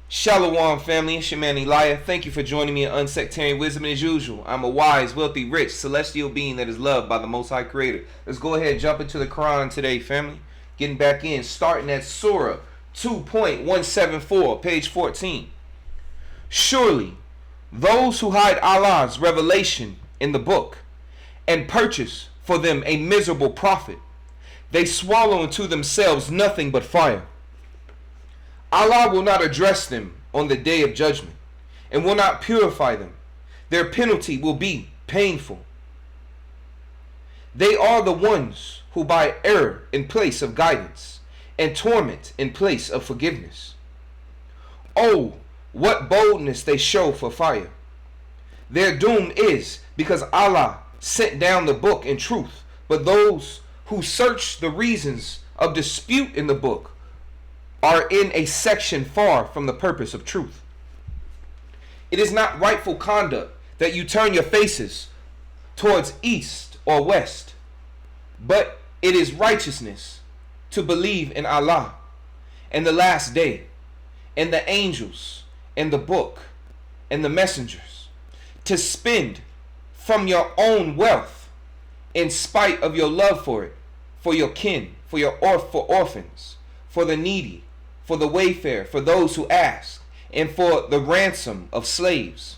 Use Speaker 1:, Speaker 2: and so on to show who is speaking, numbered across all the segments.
Speaker 1: Shalom family, it's your man Elijah. Thank you for joining me in Unsectarian Wisdom. As usual, I'm a wise, wealthy, rich, celestial being that is loved by the Most High Creator. Let's go ahead and jump into the Quran today, family. Getting back in, starting at Surah 2.174, page 14. Surely, those who hide Allah's revelation in the book and purchase for them a miserable profit, they swallow into themselves nothing but fire. Allah will not address them on the day of judgment and will not purify them. Their penalty will be painful. They are the ones who buy error in place of guidance and torment in place of forgiveness. Oh, what boldness they show for fire. Their doom is because Allah sent down the book in truth, but those who search the reasons of dispute in the book are in a section far from the purpose of truth. It is not rightful conduct that you turn your faces towards east or west, but it is righteousness to believe in Allah and the last day and the angels and the book and the messengers, to spend from your own wealth in spite of your love for it, for your kin, for orphans, for the needy, for the wayfarer, for those who ask, and for the ransom of slaves,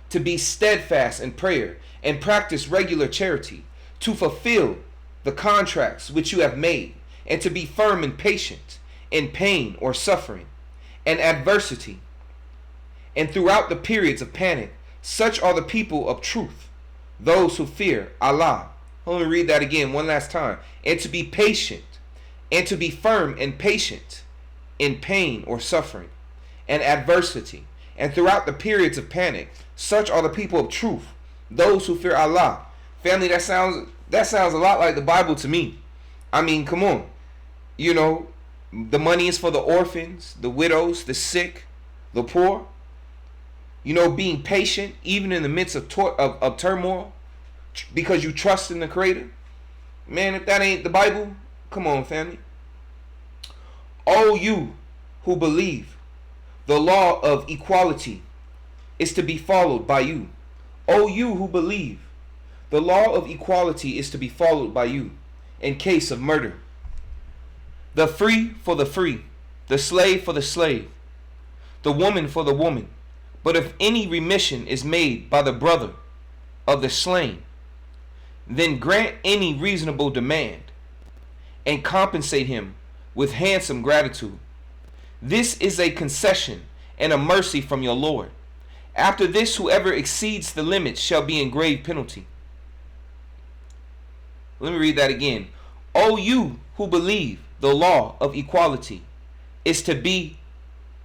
Speaker 1: to be steadfast in prayer and practice regular charity, to fulfill the contracts which you have made, and to be firm and patient in pain or suffering and adversity. And throughout the periods of panic, such are the people of truth, those who fear Allah. Let me read that again one last time. And to be patient, and to be firm and patient in pain or suffering and adversity, and throughout the periods of panic, such are the people of truth, those who fear Allah. Family, that sounds a lot like the Bible to me. I mean, come on. You know, the money is for the orphans, the widows, the sick, the poor. You know, being patient even in the midst of turmoil because you trust in the Creator. Man, if that ain't the Bible, come on, family. O you who believe, the law of equality is to be followed by you. O you who believe, the law of equality is to be followed by you in case of murder. The free for the free, the slave for the slave, the woman for the woman. But if any remission is made by the brother of the slain, then grant any reasonable demand and compensate him with handsome gratitude. This is a concession and a mercy from your Lord. After this, whoever exceeds the limits shall be in grave penalty. Let me read that again. O you who believe, the law of equality is to be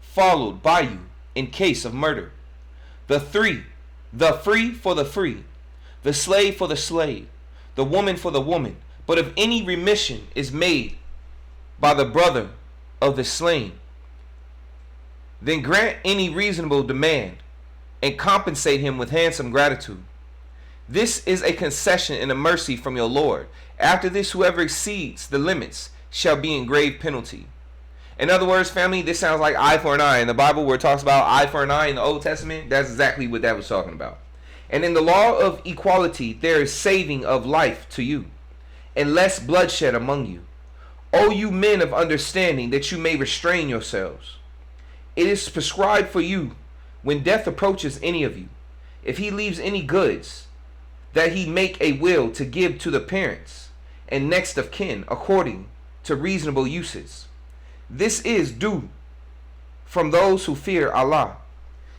Speaker 1: followed by you in case of murder. The free for the free, the slave for the slave, the woman for the woman. But if any remission is made by the brother of the slain, then grant any reasonable demand and compensate him with handsome gratitude. This is a concession and a mercy from your Lord. After this, whoever exceeds the limits shall be in grave penalty. In other words, family, this sounds like eye for an eye. In the Bible, where it talks about eye for an eye in the Old Testament, that's exactly what that was talking about. And in the law of equality, there is saving of life to you, and less bloodshed among you. O you men of understanding, that you may restrain yourselves. It is prescribed for you, when death approaches any of you, if he leaves any goods, that he make a will to give to the parents and next of kin according to reasonable uses. This is due from those who fear Allah.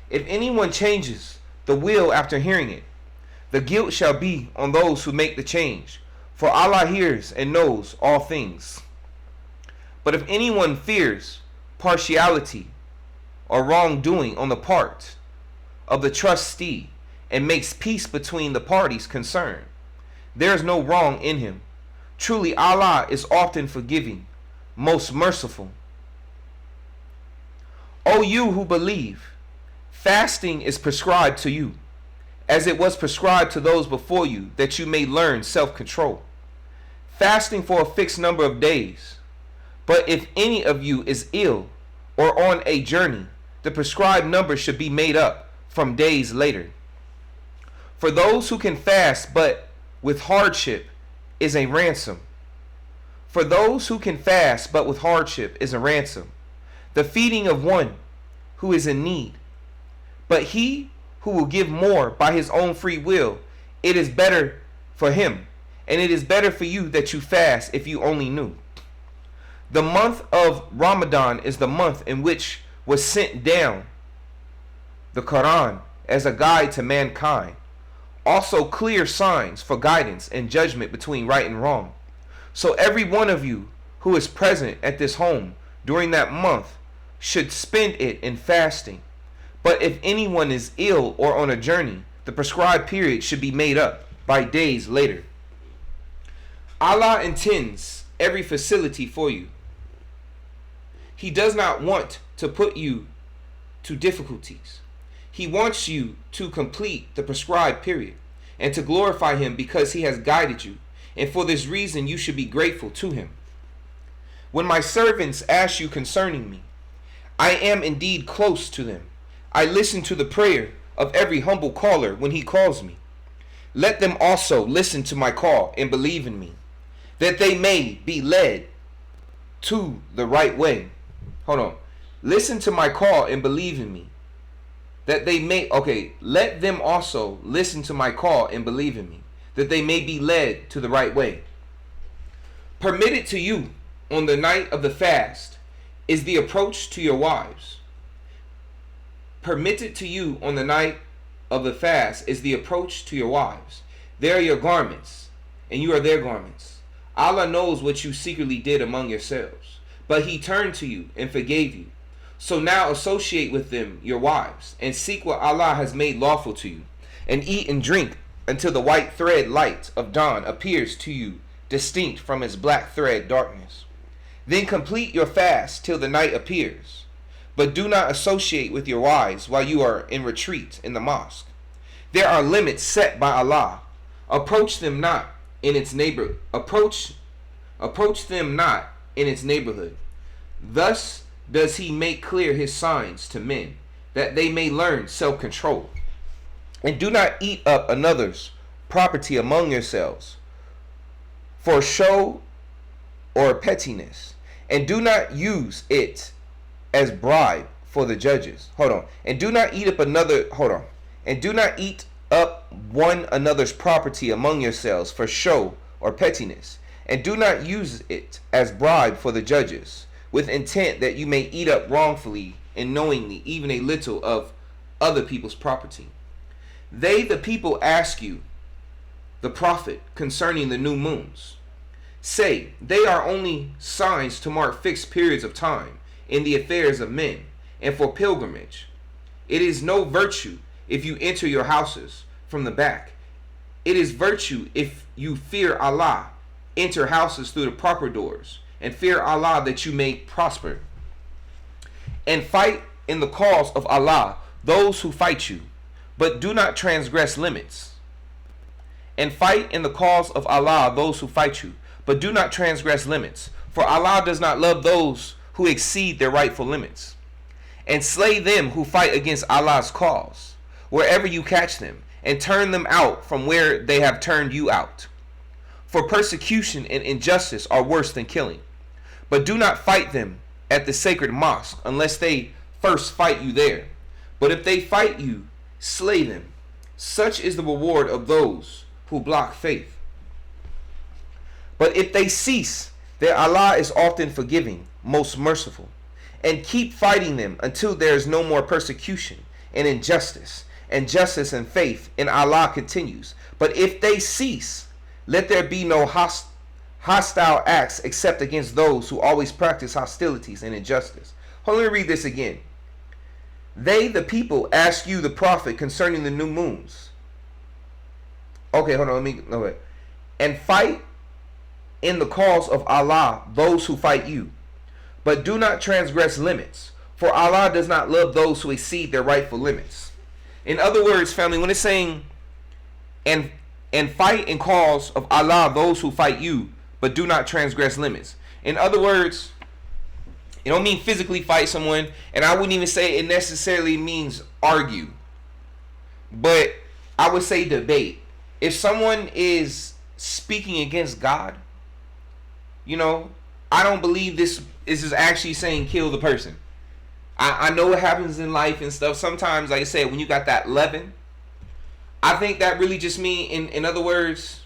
Speaker 1: If anyone changes the will after hearing it, the guilt shall be on those who make the change, for Allah hears and knows all things. But if anyone fears partiality or wrongdoing on the part of the trustee and makes peace between the parties concerned, there is no wrong in him. Truly Allah is often forgiving, most merciful. O you who believe, fasting is prescribed to you, as it was prescribed to those before you, that you may learn self-control. Fasting for a fixed number of days. But if any of you is ill or on a journey, the prescribed number should be made up from days later. For those who can fast but with hardship is a ransom. For those who can fast but with hardship is a ransom. The feeding of one who is in need. But he who will give more by his own free will, it is better for him. And it is better for you that you fast if you only knew. The month of Ramadan is the month in which was sent down the Quran as a guide to mankind. Also clear signs for guidance and judgment between right and wrong. So every one of you who is present at this home during that month should spend it in fasting. But if anyone is ill or on a journey, the prescribed period should be made up by days later. Allah intends every facility for you. He does not want to put you to difficulties. He wants you to complete the prescribed period and to glorify him because he has guided you. And for this reason you should be grateful to him. When my servants ask you concerning me, I am indeed close to them. I listen to the prayer of every humble caller when he calls me. Let them also listen to my call and believe in me, that they may be led to the right way. Hold on. Listen to my call and believe in me, that they may, let them also listen to my call and believe in me, that they may be led to the right way. Permitted to you on the night of the fast is the approach to your wives. Permitted to you on the night of the fast is the approach to your wives. They are your garments, and you are their garments. Allah knows what you secretly did among yourselves, but he turned to you and forgave you. So now associate with them your wives, and seek what Allah has made lawful to you, and eat and drink until the white thread light of dawn appears to you distinct from its black thread darkness. Then complete your fast till the night appears, but do not associate with your wives while you are in retreat in the mosque. There are limits set by Allah. Approach them not in its neighbor. Approach them not in its neighborhood. Thus does he make clear his signs to men, that they may learn self-control. And do not eat up another's property among yourselves for show or pettiness, and do not use it as bribe for the judges. And do not eat up one another's property among yourselves for show or pettiness, and do not use it as bribe for the judges, with intent that you may eat up wrongfully and knowingly even a little of other people's property. They, the people, ask you, the Prophet, concerning the new moons. Say, they are only signs to mark fixed periods of time in the affairs of men, and for pilgrimage. It is no virtue if you enter your houses from the back. It is virtue if you fear Allah, enter houses through the proper doors, and fear Allah that you may prosper. And fight in the cause of Allah those who fight you, but do not transgress limits. And fight in the cause of Allah those who fight you, but do not transgress limits. For Allah does not love those who exceed their rightful limits. And slay them who fight against Allah's cause, wherever you catch them, and turn them out from where they have turned you out. For persecution and injustice are worse than killing. But do not fight them at the sacred mosque unless they first fight you there. But if they fight you, slay them. Such is the reward of those who block faith. But if they cease, then Allah is often forgiving, most merciful. And keep fighting them until there is no more persecution and injustice, and justice and faith in Allah continues. But if they cease, let there be no hostile acts except against those who always practice hostilities and injustice. Let me read this again. They, the people, ask you, the Prophet, concerning the new moons. And fight in the cause of Allah those who fight you, but do not transgress limits, for Allah does not love those who exceed their rightful limits. In other words, family, when it's saying and fight in cause of Allah those who fight you, but do not transgress limits. In other words, It don't mean physically fight someone, and I wouldn't even say it necessarily means argue. But I would say debate. If someone is speaking against God, I don't believe this is actually saying kill the person. I know what happens in life and stuff. Sometimes, like I said, when you got that leaven, I think that really just mean, in other words,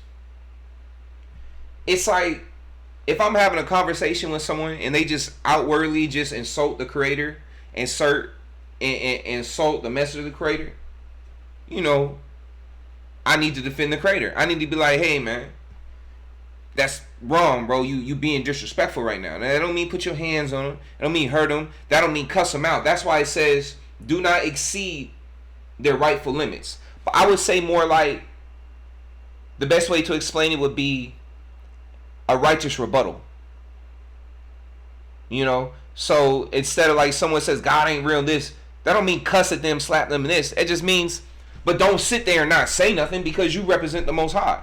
Speaker 1: it's like if I'm having a conversation with someone and they just outwardly just insult the Creator, insult the message of the Creator, I need to defend the Creator. I need to be like, hey man, that's wrong, bro. You being disrespectful right now. That don't mean put your hands on them. That don't mean hurt them. That don't mean cuss them out. That's why it says do not exceed their rightful limits. But I would say more like the best way to explain it would be a righteous rebuttal. So instead of like someone says God ain't real, this, that don't mean cuss at them, slap them, and this. It just means, but don't sit there and not say nothing because you represent the Most High.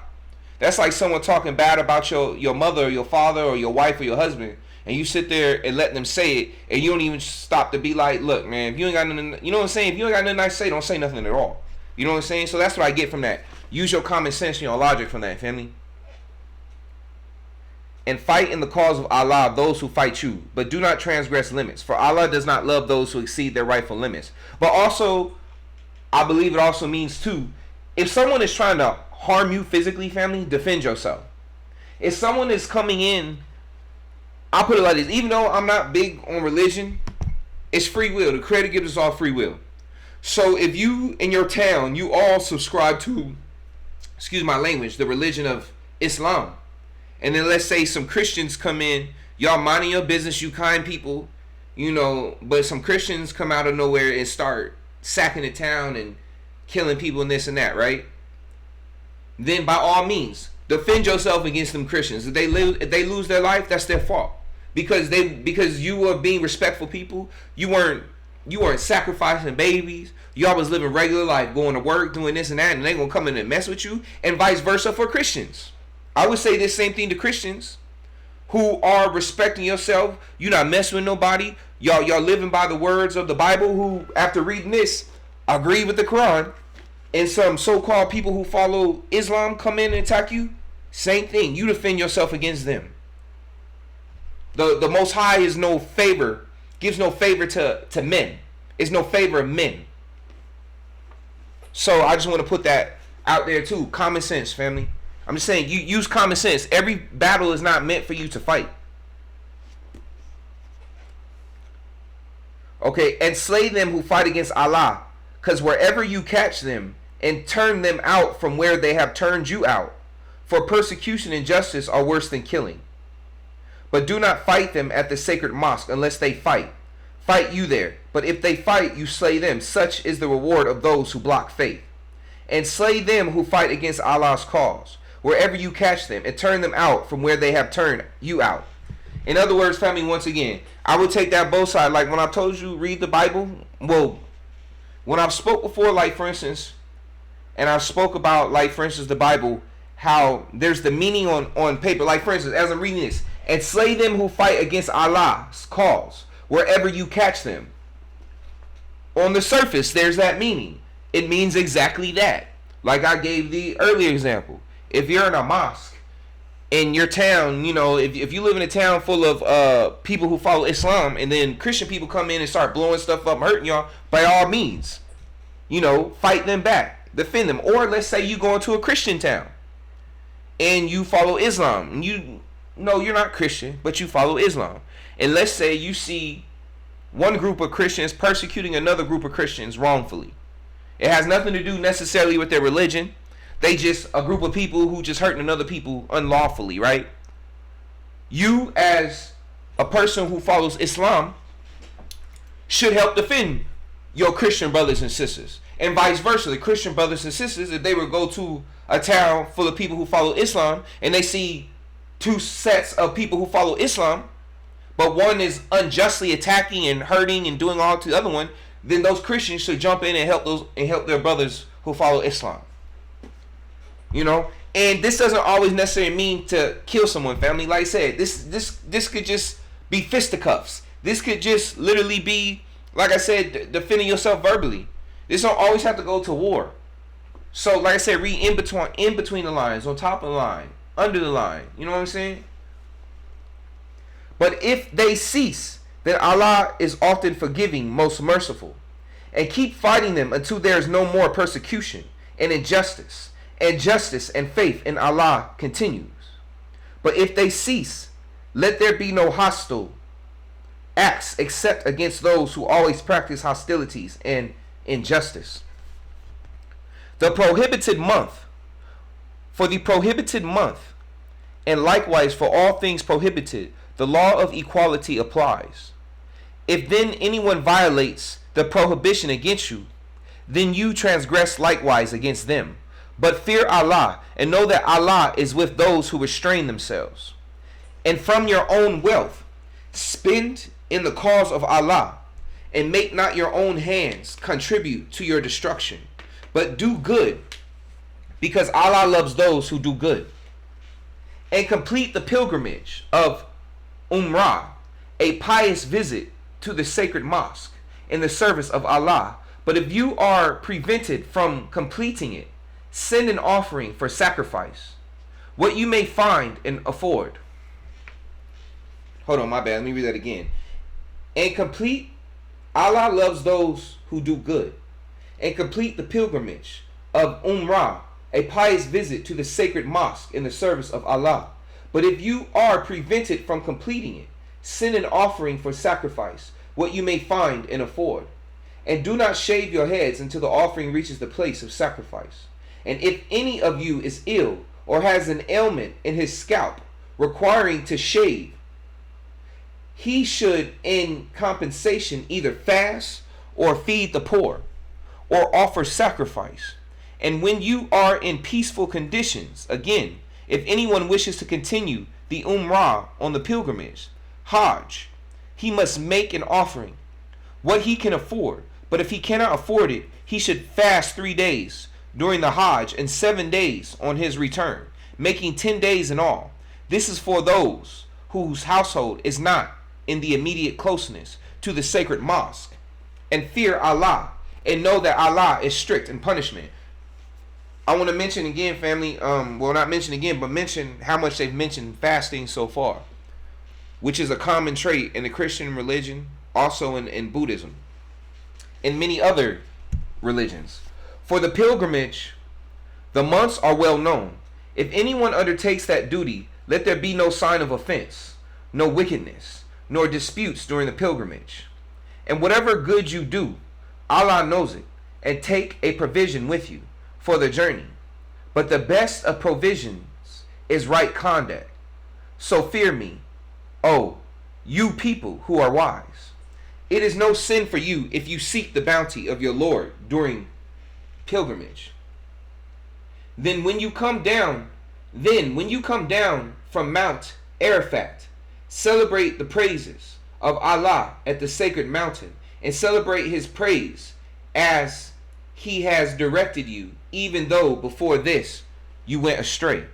Speaker 1: That's like someone talking bad about your mother or your father or your wife or your husband, and you sit there and let them say it, and you don't even stop to be like, look, man, if you ain't got nothing, you know what I'm saying? If you ain't got nothing nice to say, don't say nothing at all. You know what I'm saying? So that's what I get from that. Use your common sense and your logic from that, family. And fight in the cause of Allah those who fight you, but do not transgress limits, for Allah does not love those who exceed their rightful limits. But also, I believe it also means too, if someone is trying to harm you physically, family, defend yourself. If someone is coming in, I'll put it like this, even though I'm not big on religion, it's free will. The Creator gives us all free will. So if you, in your town, you all subscribe to, excuse my language, the religion of Islam, and then let's say some Christians come in, y'all minding your business, you kind people, but some Christians come out of nowhere and start sacking the town and killing people and this and that, right? Then by all means, defend yourself against them Christians. If they lose their life, that's their fault. Because you were being respectful people, you weren't sacrificing babies, y'all was living regular life, going to work, doing this and that, and they gonna come in and mess with you, and vice versa for Christians. I would say this same thing to Christians who are respecting yourself. You not messing with nobody. Y'all living by the words of the Bible, who after reading this agree with the Quran. And some so-called people who follow Islam come in and attack you. Same thing. You defend yourself against them. The Most High is no favor, gives no favor to men. It's no favor of men. So I just want to put that out there too. Common sense, family. I'm just saying, you use common sense. Every battle is not meant for you to fight. Okay, and slay them who fight against Allah, because wherever you catch them, and turn them out from where they have turned you out, for persecution and justice are worse than killing. But do not fight them at the sacred mosque unless they fight. Fight you there, but if they fight, you slay them. Such is the reward of those who block faith. And slay them who fight against Allah's cause, wherever you catch them, and turn them out from where they have turned you out. In other words, family, once again, I would take that both sides. Like when I told you read the Bible, well, when I've spoke before, like for instance, and I've spoke about, like for instance, the Bible, how there's the meaning on paper. Like for instance, as I'm reading this, and slay them who fight against Allah's cause, wherever you catch them. On the surface, there's that meaning. It means exactly that. Like I gave the earlier example. If you're in a mosque in your town, if you live in a town full of people who follow Islam, and then Christian people come in and start blowing stuff up, hurting y'all, by all means, fight them back, defend them. Or let's say you go into a Christian town and you follow Islam, and you're not Christian, but you follow Islam. And let's say you see one group of Christians persecuting another group of Christians wrongfully. It has nothing to do necessarily with their religion. They just a group of people who just hurting another people unlawfully, right? You as a person who follows Islam should help defend your Christian brothers and sisters. And vice versa, the Christian brothers and sisters, if they would go to a town full of people who follow Islam and they see two sets of people who follow Islam, but one is unjustly attacking and hurting and doing all to the other one, then those Christians should jump in and help their brothers who follow Islam. And this doesn't always necessarily mean to kill someone, family. Like I said, this could just be fisticuffs. This could just literally be, like I said, defending yourself verbally. This don't always have to go to war. So, like I said, read in between the lines, on top of the line, under the line. You know what I'm saying? But if they cease, then Allah is often forgiving, most merciful. And keep fighting them until there is no more persecution and injustice. And justice and faith in Allah continues. But if they cease, let there be no hostile acts except against those who always practice hostilities and injustice. The prohibited month. For the prohibited month, and likewise for all things prohibited, the law of equality applies. If then anyone violates the prohibition against you, then you transgress likewise against them. But fear Allah, and know that Allah is with those who restrain themselves. And from your own wealth, spend in the cause of Allah, and make not your own hands contribute to your destruction, but do good, because Allah loves those who do good. And complete the pilgrimage of Umrah, a pious visit to the sacred mosque in the service of Allah. But if you are prevented from completing it, send an offering for sacrifice, what you may find and afford. Hold on, my bad. Let me read that again. And complete, Allah loves those who do good. And complete the pilgrimage of Umrah, a pious visit to the sacred mosque in the service of Allah. But if you are prevented from completing it, send an offering for sacrifice, what you may find and afford. And do not shave your heads until the offering reaches the place of sacrifice. And if any of you is ill or has an ailment in his scalp requiring to shave, he should in compensation either fast or feed the poor or offer sacrifice. And when you are in peaceful conditions, again, if anyone wishes to continue the Umrah on the pilgrimage, Hajj, he must make an offering, what he can afford. But if he cannot afford it, he should fast 3 days during the Hajj and 7 days on his return, making 10 days in all. This is for those whose household is not in the immediate closeness to the sacred mosque. And fear Allah, and know that Allah is strict in punishment. I want to mention again, family, well, not mention again, but mention how much they've mentioned fasting so far, which is a common trait in the Christian religion, also in Buddhism, and many other religions. For the pilgrimage, the months are well known. If anyone undertakes that duty, let there be no sign of offense, no wickedness, nor disputes during the pilgrimage. And whatever good you do, Allah knows it, and take a provision with you for the journey. But the best of provisions is right conduct. So fear me, O you people who are wise. It is no sin for you if you seek the bounty of your Lord during pilgrimage. Then when you come down from Mount Arafat, celebrate the praises of Allah at the sacred mountain, and celebrate his praise as he has directed you, even though before this you went astray.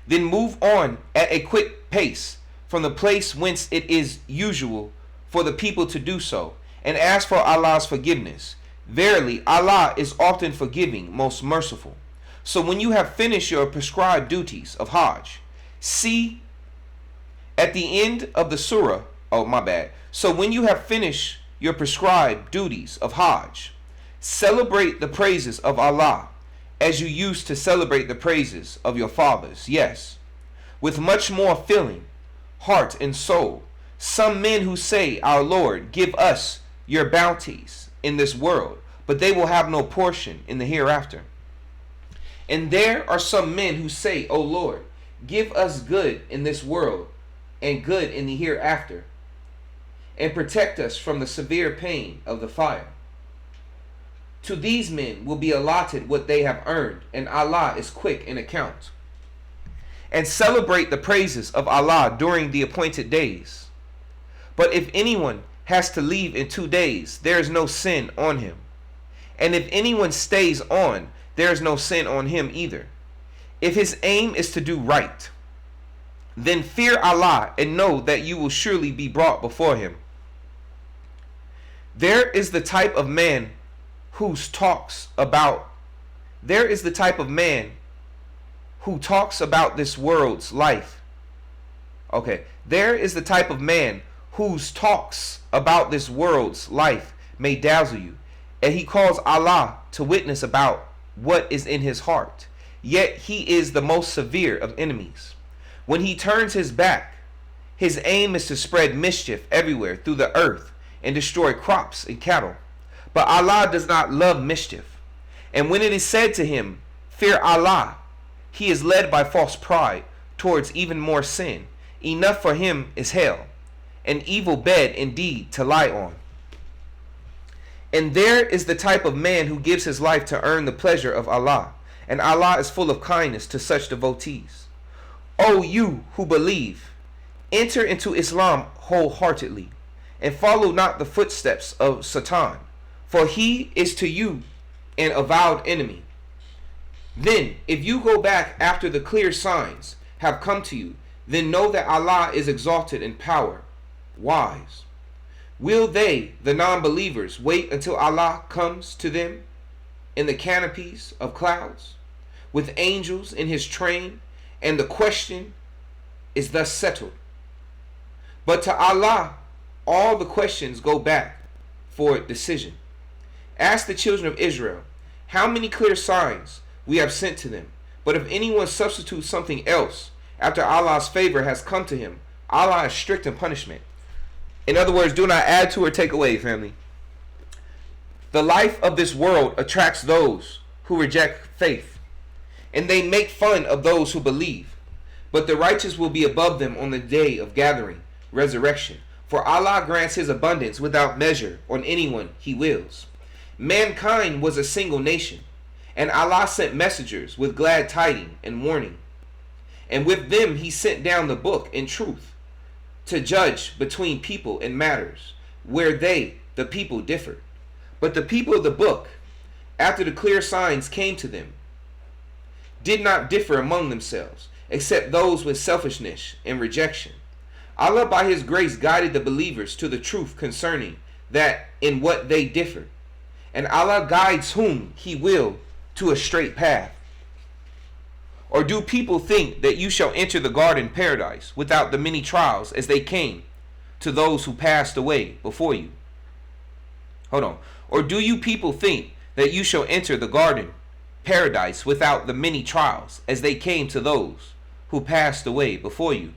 Speaker 1: Then move on at a quick pace from the place whence it is usual for the people to do so, and ask for Allah's forgiveness. Verily, Allah is often forgiving, most merciful. So when you have finished your prescribed duties of Hajj, see at the end of the surah, So when you have finished your prescribed duties of Hajj, celebrate the praises of Allah as you used to celebrate the praises of your fathers. Yes, with much more feeling, heart and soul. Some men who say, Our Lord, give us your bounties in this world, but they will have no portion in the hereafter. And there are some men who say, O Lord, give us good in this world and good in the hereafter, and protect us from the severe pain of the fire. To these men will be allotted what they have earned, and Allah is quick in account. And celebrate the praises of Allah during the appointed days. But if anyone has to leave in 2 days, there is no sin on him. And if anyone stays on, there is no sin on him either, if his aim is to do right. Then fear Allah and know that you will surely be brought before him. There is the type of man who's talks about there is the type of man who talks about this world's life. Okay, there is the type of man whose talks about this world's life may dazzle you, and he calls Allah to witness about what is in his heart. Yet he is the most severe of enemies. When he turns his back, his aim is to spread mischief everywhere through the earth and destroy crops and cattle. But Allah does not love mischief. And when it is said to him, fear Allah, he is led by false pride towards even more sin. Enough for him is hell, an evil bed indeed to lie on. And there is the type of man who gives his life to earn the pleasure of Allah, and Allah is full of kindness to such devotees. O you who believe, enter into Islam wholeheartedly, and follow not the footsteps of Satan, for he is to you an avowed enemy. Then, if you go back after the clear signs have come to you, then know that Allah is exalted in power, wise. Will they, the non-believers, wait until Allah comes to them in the canopies of clouds, with angels in his train, and the question is thus settled? But to Allah, all the questions go back for decision. Ask the children of Israel, how many clear signs we have sent to them. But if anyone substitutes something else after Allah's favor has come to him, Allah is strict in punishment. In other words, do not add to or take away, family. The life of this world attracts those who reject faith, and they make fun of those who believe. But the righteous will be above them on the day of gathering, resurrection. For Allah grants his abundance without measure on anyone he wills. Mankind was a single nation, and Allah sent messengers with glad tidings and warning. And with them he sent down the book in truth, to judge between people in matters where they, the people, differed. But the people of the book, after the clear signs came to them, did not differ among themselves, except those with selfishness and rejection. Allah by his grace guided the believers to the truth concerning that in what they differed. And Allah guides whom he will to a straight path. Or do people think that you shall enter the garden paradise without the many trials as they came to those who passed away before you? Hold on. Or do you people think that you shall enter the garden paradise without the many trials as they came to those who passed away before you?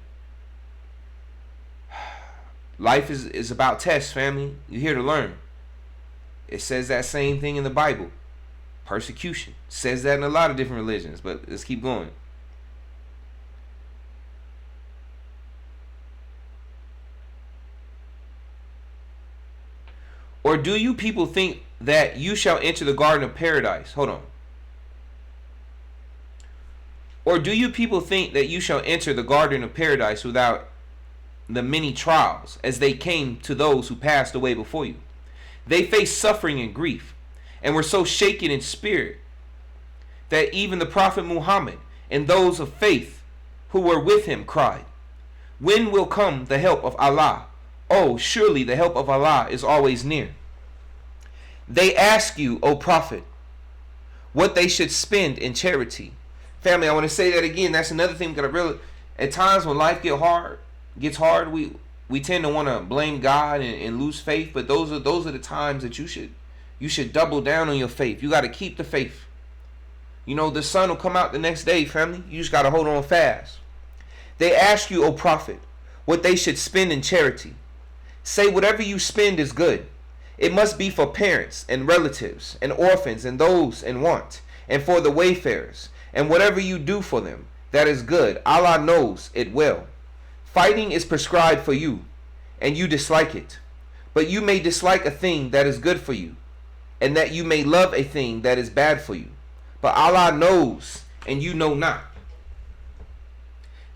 Speaker 1: Life is about tests, family. You're here to learn. It says that same thing in the Bible. Persecution. It says that in a lot of different religions, but let's keep going. Or do you people think that you shall enter the garden of paradise? Hold on. Or do you people think that you shall enter the garden of paradise without the many trials as they came to those who passed away before you? They faced suffering and grief, and were so shaken in spirit that even the Prophet Muhammad and those of faith who were with him cried, when will come the help of Allah? Oh, surely the help of Allah is always near. They ask you, O Prophet, what they should spend in charity. Family, I want to say that again. That's another thing that I really, at times when life gets hard, we tend to want to blame God and lose faith, but those are the times that you should double down on your faith. You got to keep the faith. You know, the sun will come out the next day, family. You just got to hold on fast. They ask you, O Prophet, what they should spend in charity. Say whatever you spend is good. It must be for parents and relatives and orphans and those in want, and for the wayfarers, and whatever you do for them, that is good. Allah knows it well. Fighting is prescribed for you, and you dislike it. But you may dislike a thing that is good for you, and that you may love a thing that is bad for you. But Allah knows, and you know not.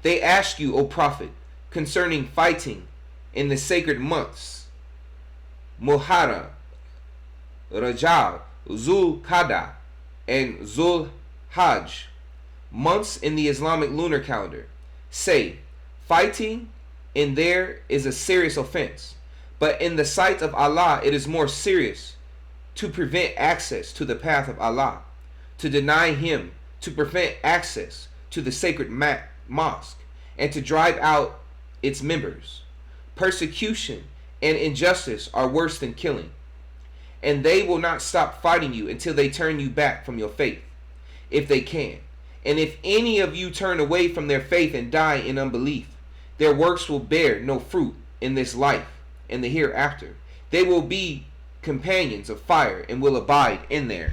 Speaker 1: They ask you, O Prophet, concerning fighting in the sacred months, Muharram, Rajab, Zul Qada, and Zul Hajj, months in the Islamic lunar calendar. Say, fighting in there is a serious offense, But in the sight of Allah, it is more serious to prevent access to the path of Allah, to deny him, to prevent access to the sacred mosque, and to drive out its members. Persecution and injustice are worse than killing, and they will not stop fighting you until they turn you back from your faith, if they can. And if any of you turn away from their faith and die in unbelief, their works will bear no fruit in this life and the hereafter. They will be companions of fire and will abide in there.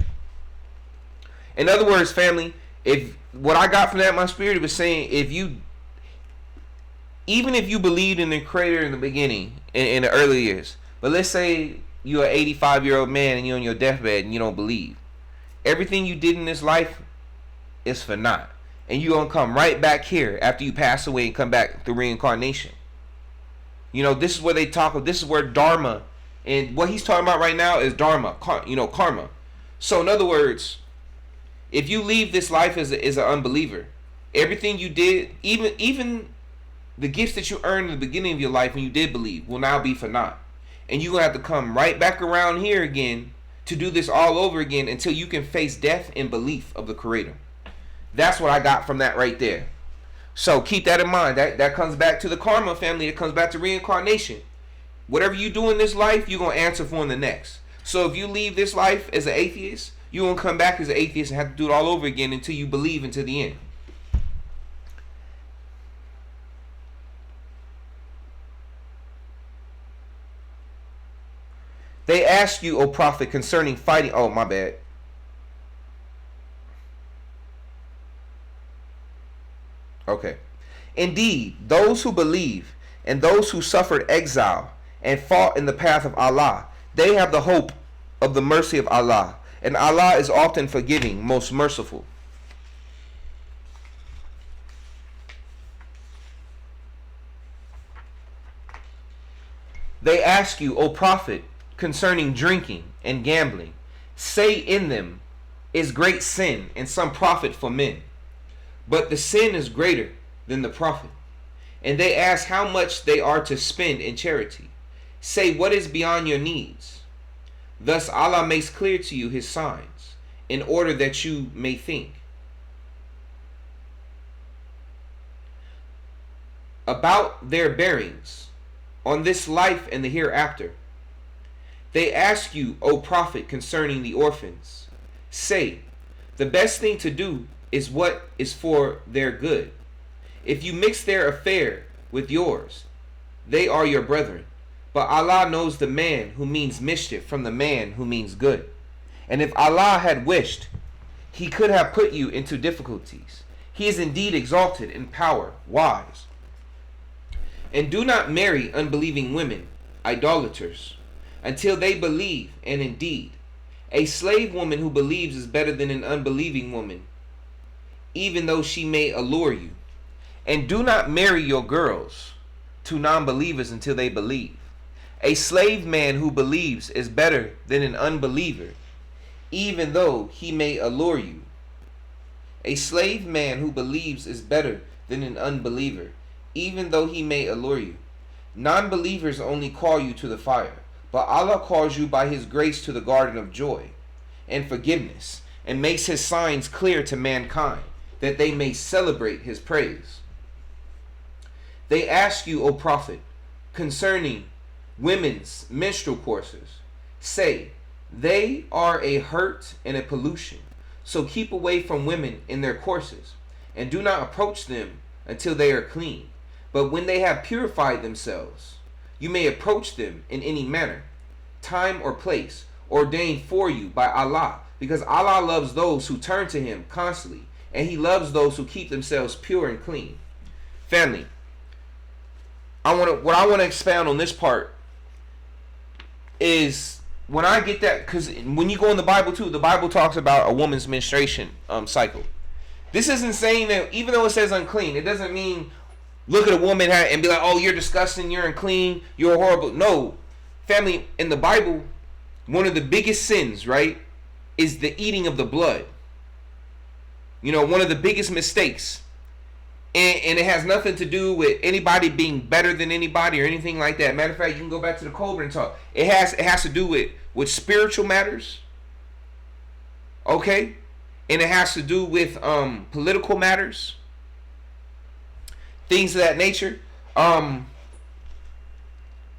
Speaker 1: In other words, family, if what I got from that, my spirit was saying, even if you believed in the Creator in the beginning, in the early years, but let's say you're an 85-year-old man and you're on your deathbed and you don't believe, everything you did in this life is for naught, and you're gonna come right back here after you pass away and come back through reincarnation. This is where they talk of, this is where dharma, and what he's talking about right now is dharma, karma. So in other words, if you leave this life as an unbeliever, everything you did, even the gifts that you earned in the beginning of your life when you did believe, will now be for naught. And you're going to have to come right back around here again to do this all over again until you can face death in belief of the Creator. That's what I got from that right there. So keep that in mind. That comes back to the karma, family. It comes back to reincarnation. Whatever you do in this life, you're going to answer for in the next. So if you leave this life as an atheist, you're going to come back as an atheist and have to do it all over again until you believe until the end. They ask you, O Prophet, concerning fighting. Oh, my bad. Okay. Indeed, those who believe and those who suffered exile and fought in the path of Allah, they have the hope of the mercy of Allah, and Allah is often forgiving, most merciful. They ask you, O Prophet, concerning drinking and gambling. Say in them is great sin and some profit for men, but the sin is greater than the profit. And they ask how much they are to spend in charity. Say what is beyond your needs. Thus Allah makes clear to you his signs, in order that you may think. About their bearings on this life and the hereafter. They ask you, O Prophet, concerning the orphans. Say, the best thing to do is what is for their good. If you mix their affair with yours, they are your brethren. But Allah knows the man who means mischief from the man who means good. And if Allah had wished, he could have put you into difficulties. He is indeed exalted in power, wise. And do not marry unbelieving women, idolaters, until they believe, and indeed, a slave woman who believes is better than an unbelieving woman, even though she may allure you. And do not marry your girls to non-believers until they believe. A slave man who believes is better than an unbeliever, even though he may allure you. A slave man who believes is better than an unbeliever, even though he may allure you. Non-believers only call you to the fire, but Allah calls you by his grace to the garden of joy and forgiveness, and makes his signs clear to mankind, that they may celebrate his praise. They ask you, O Prophet, concerning women's menstrual courses. Say, they are a hurt and a pollution, so keep away from women in their courses, and do not approach them until they are clean. But when they have purified themselves, you may approach them in any manner, time or place, ordained for you by Allah, because Allah loves those who turn to him constantly, and he loves those who keep themselves pure and clean. Family, what I want to expound on this part is, when I get that, because when you go in the Bible too, the Bible talks about a woman's menstruation cycle. This isn't saying that, even though it says unclean, it doesn't mean look at a woman and be like, oh, you're disgusting, you're unclean, you're horrible. No, family, in the Bible, one of the biggest sins, right, is the eating of the blood. You know, one of the biggest mistakes And it has nothing to do with anybody being better than anybody or anything like that. Matter of fact, you can go back to the Cobra and talk. It has to do with spiritual matters. Okay? And it has to do with political matters. Things of that nature.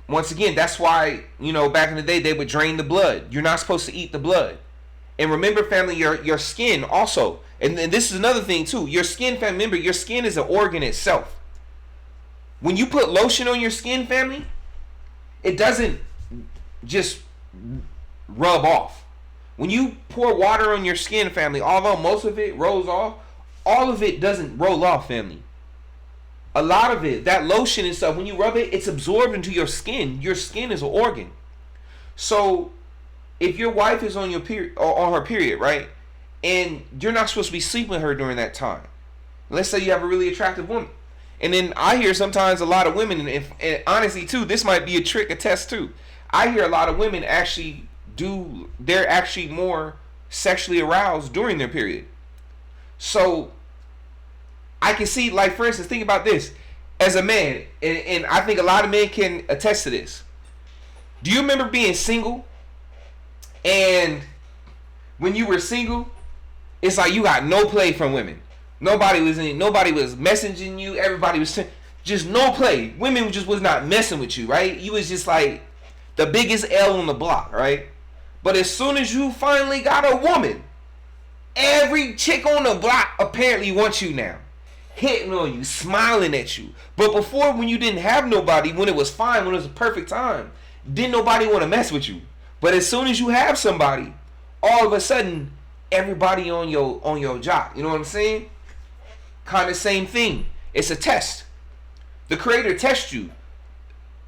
Speaker 1: Once again, that's why, back in the day they would drain the blood. You're not supposed to eat the blood. And remember, family, your skin also. And this is another thing too. Your skin, family, remember, your skin is an organ itself. When you put lotion on your skin, family, it doesn't just rub off. When you pour water on your skin, family, although most of it rolls off, all of it doesn't roll off, family. A lot of it, that lotion and stuff, when you rub it, it's absorbed into your skin. Your skin is an organ. So if your wife is on her period, right, and you're not supposed to be sleeping with her during that time, let's say you have a really attractive woman, and then I hear sometimes a lot of women, and honestly too, this might be a test too. I hear a lot of women they're actually more sexually aroused during their period. So I can see, like, for instance, think about this. As a man, and I think a lot of men can attest to this. Do you remember being single? And when you were single, it's like you got no play from women. Nobody was messaging you. Everybody was just no play. Women just was not messing with you, right? You was just like the biggest L on the block, right? But as soon as you finally got a woman, every chick on the block apparently wants you now. Hitting on you, smiling at you. But before, when you didn't have nobody, when it was fine, when it was a perfect time, didn't nobody want to mess with you. But as soon as you have somebody, all of a sudden, everybody on your job. You know what I'm saying? Kind of same thing. It's a test. The Creator tests you.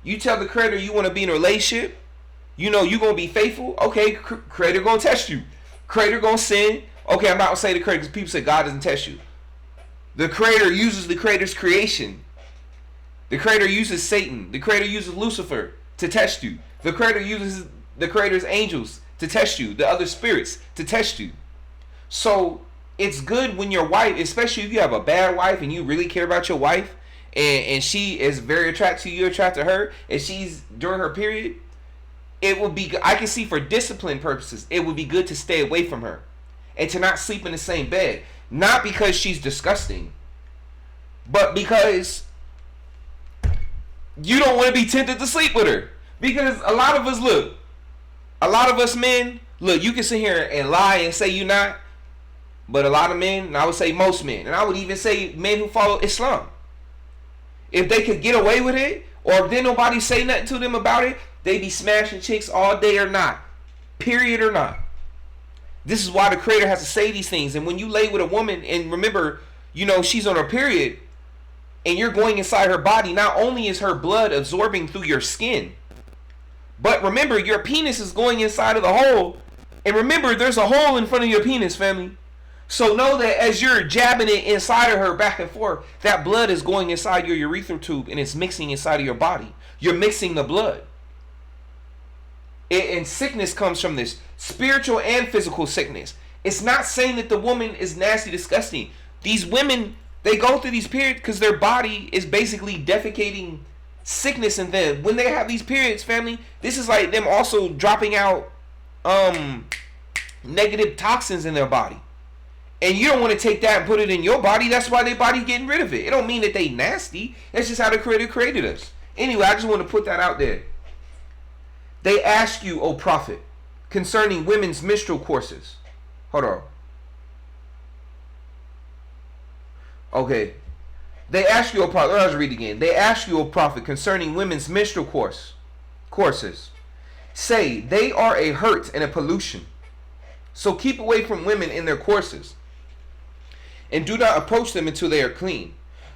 Speaker 1: You tell the Creator you want to be in a relationship. You're going to be faithful. Okay, Creator going to test you. Creator going to sin. Okay, I'm not going to say the Creator because people say God doesn't test you. The Creator uses the Creator's creation. The Creator uses Satan. The Creator uses Lucifer to test you. The Creator uses the Creator's angels to test you. The other spirits to test you. So it's good when your wife, especially if you have a bad wife and you really care about your wife, and she is very attracted to you, you're attracted to her, and she's during her period, it would be, I can see for discipline purposes, it would be good to stay away from her and to not sleep in the same bed. Not because she's disgusting, but because you don't want to be tempted to sleep with her. Because a lot of us men, you can sit here and lie and say you're not, but a lot of men, and I would say most men, and I would even say men who follow Islam, if they could get away with it, or if didn't nobody say nothing to them about it, they be smashing chicks all day or not, period or not. This is why the Creator has to say these things. And when you lay with a woman, and remember, she's on her period, and you're going inside her body, not only is her blood absorbing through your skin, but remember, your penis is going inside of the hole. And remember, there's a hole in front of your penis, family. So know that as you're jabbing it inside of her back and forth, that blood is going inside your urethral tube, and it's mixing inside of your body. You're mixing the blood. And sickness comes from this. Spiritual and physical sickness. It's not saying that the woman is nasty, disgusting. These women, they go through these periods because their body is basically defecating sickness in them. When they have these periods, family, this is like them also dropping out negative toxins in their body. And you don't want to take that and put it in your body. That's why their body getting rid of it. It don't mean that they nasty. That's just how the Creator created us. Anyway, I just want to put that out there. They ask you, O Prophet, concerning women's menstrual courses. Hold on. Okay. They ask you, O Prophet, let's read again. They ask you, O Prophet, concerning women's menstrual courses. Say, they are a hurt and a pollution. So keep away from women in their courses, and do not approach them until they are clean.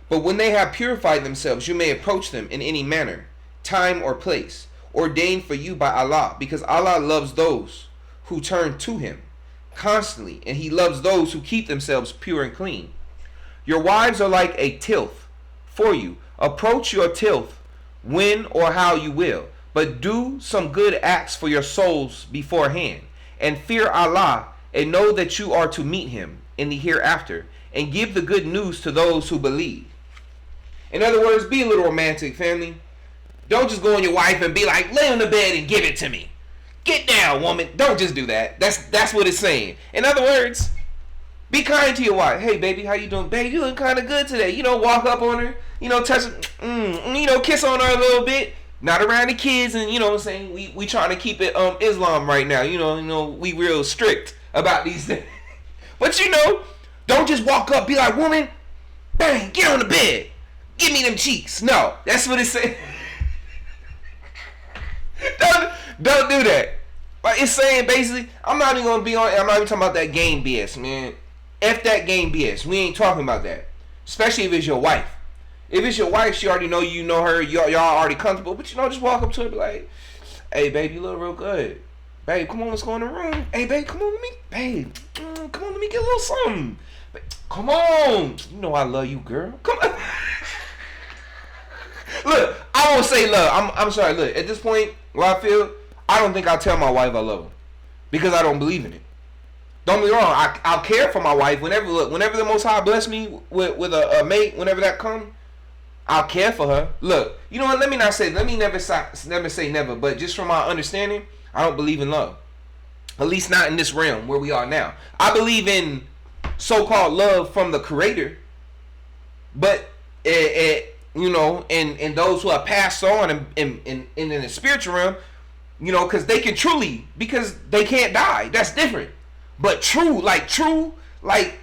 Speaker 1: But when they have purified themselves, you may approach them in any manner, time or place, ordained for you by Allah, because Allah loves those who turn to Him constantly, and He loves those who keep themselves pure and clean. Your wives are like a tilth for you. Approach your tilth when or how you will, but do some good acts for your souls beforehand, and fear Allah, and know that you are to meet Him in the hereafter, and give the good news to those who believe. In other words, be a little romantic, family. Don't just go on your wife and be like, lay on the bed and give it to me. Get down, woman. Don't just do that. That's what it's saying. In other words, be kind to your wife. Hey, baby, how you doing? Babe, you look kind of good today. Walk up on her. Touch her. Kiss on her a little bit. Not around the kids, and what I'm saying. We trying to keep it Islam right now. We real strict about these things. But don't just walk up, be like, woman, bang, get on the bed. Give me them cheeks. No, that's what it's saying. Don't do that. Like it's saying basically, I'm not even talking about that game BS, man. F that game BS. We ain't talking about that. Especially if it's your wife. If it's your wife, she already know you know her, y'all already comfortable, but just walk up to her and be like, hey babe, you look real good. Babe, come on, let's go in the room. Hey babe, come on, come on, let me get a little something. Babe, come on. I love you, girl. Come on. Look, I won't say love. I'm sorry. Look, at this point, where I feel, I don't think I'll tell my wife I love her because I don't believe in it. Don't be wrong. I'll care for my wife whenever the Most High bless me with a mate. Whenever that come, I'll care for her. Look, you know what? Let me never say never. But just from my understanding, I don't believe in love. At least not in this realm where we are now. I believe in so-called love from the Creator, but and those who have passed on in the spiritual realm, because they can because they can't die. That's different. But true, like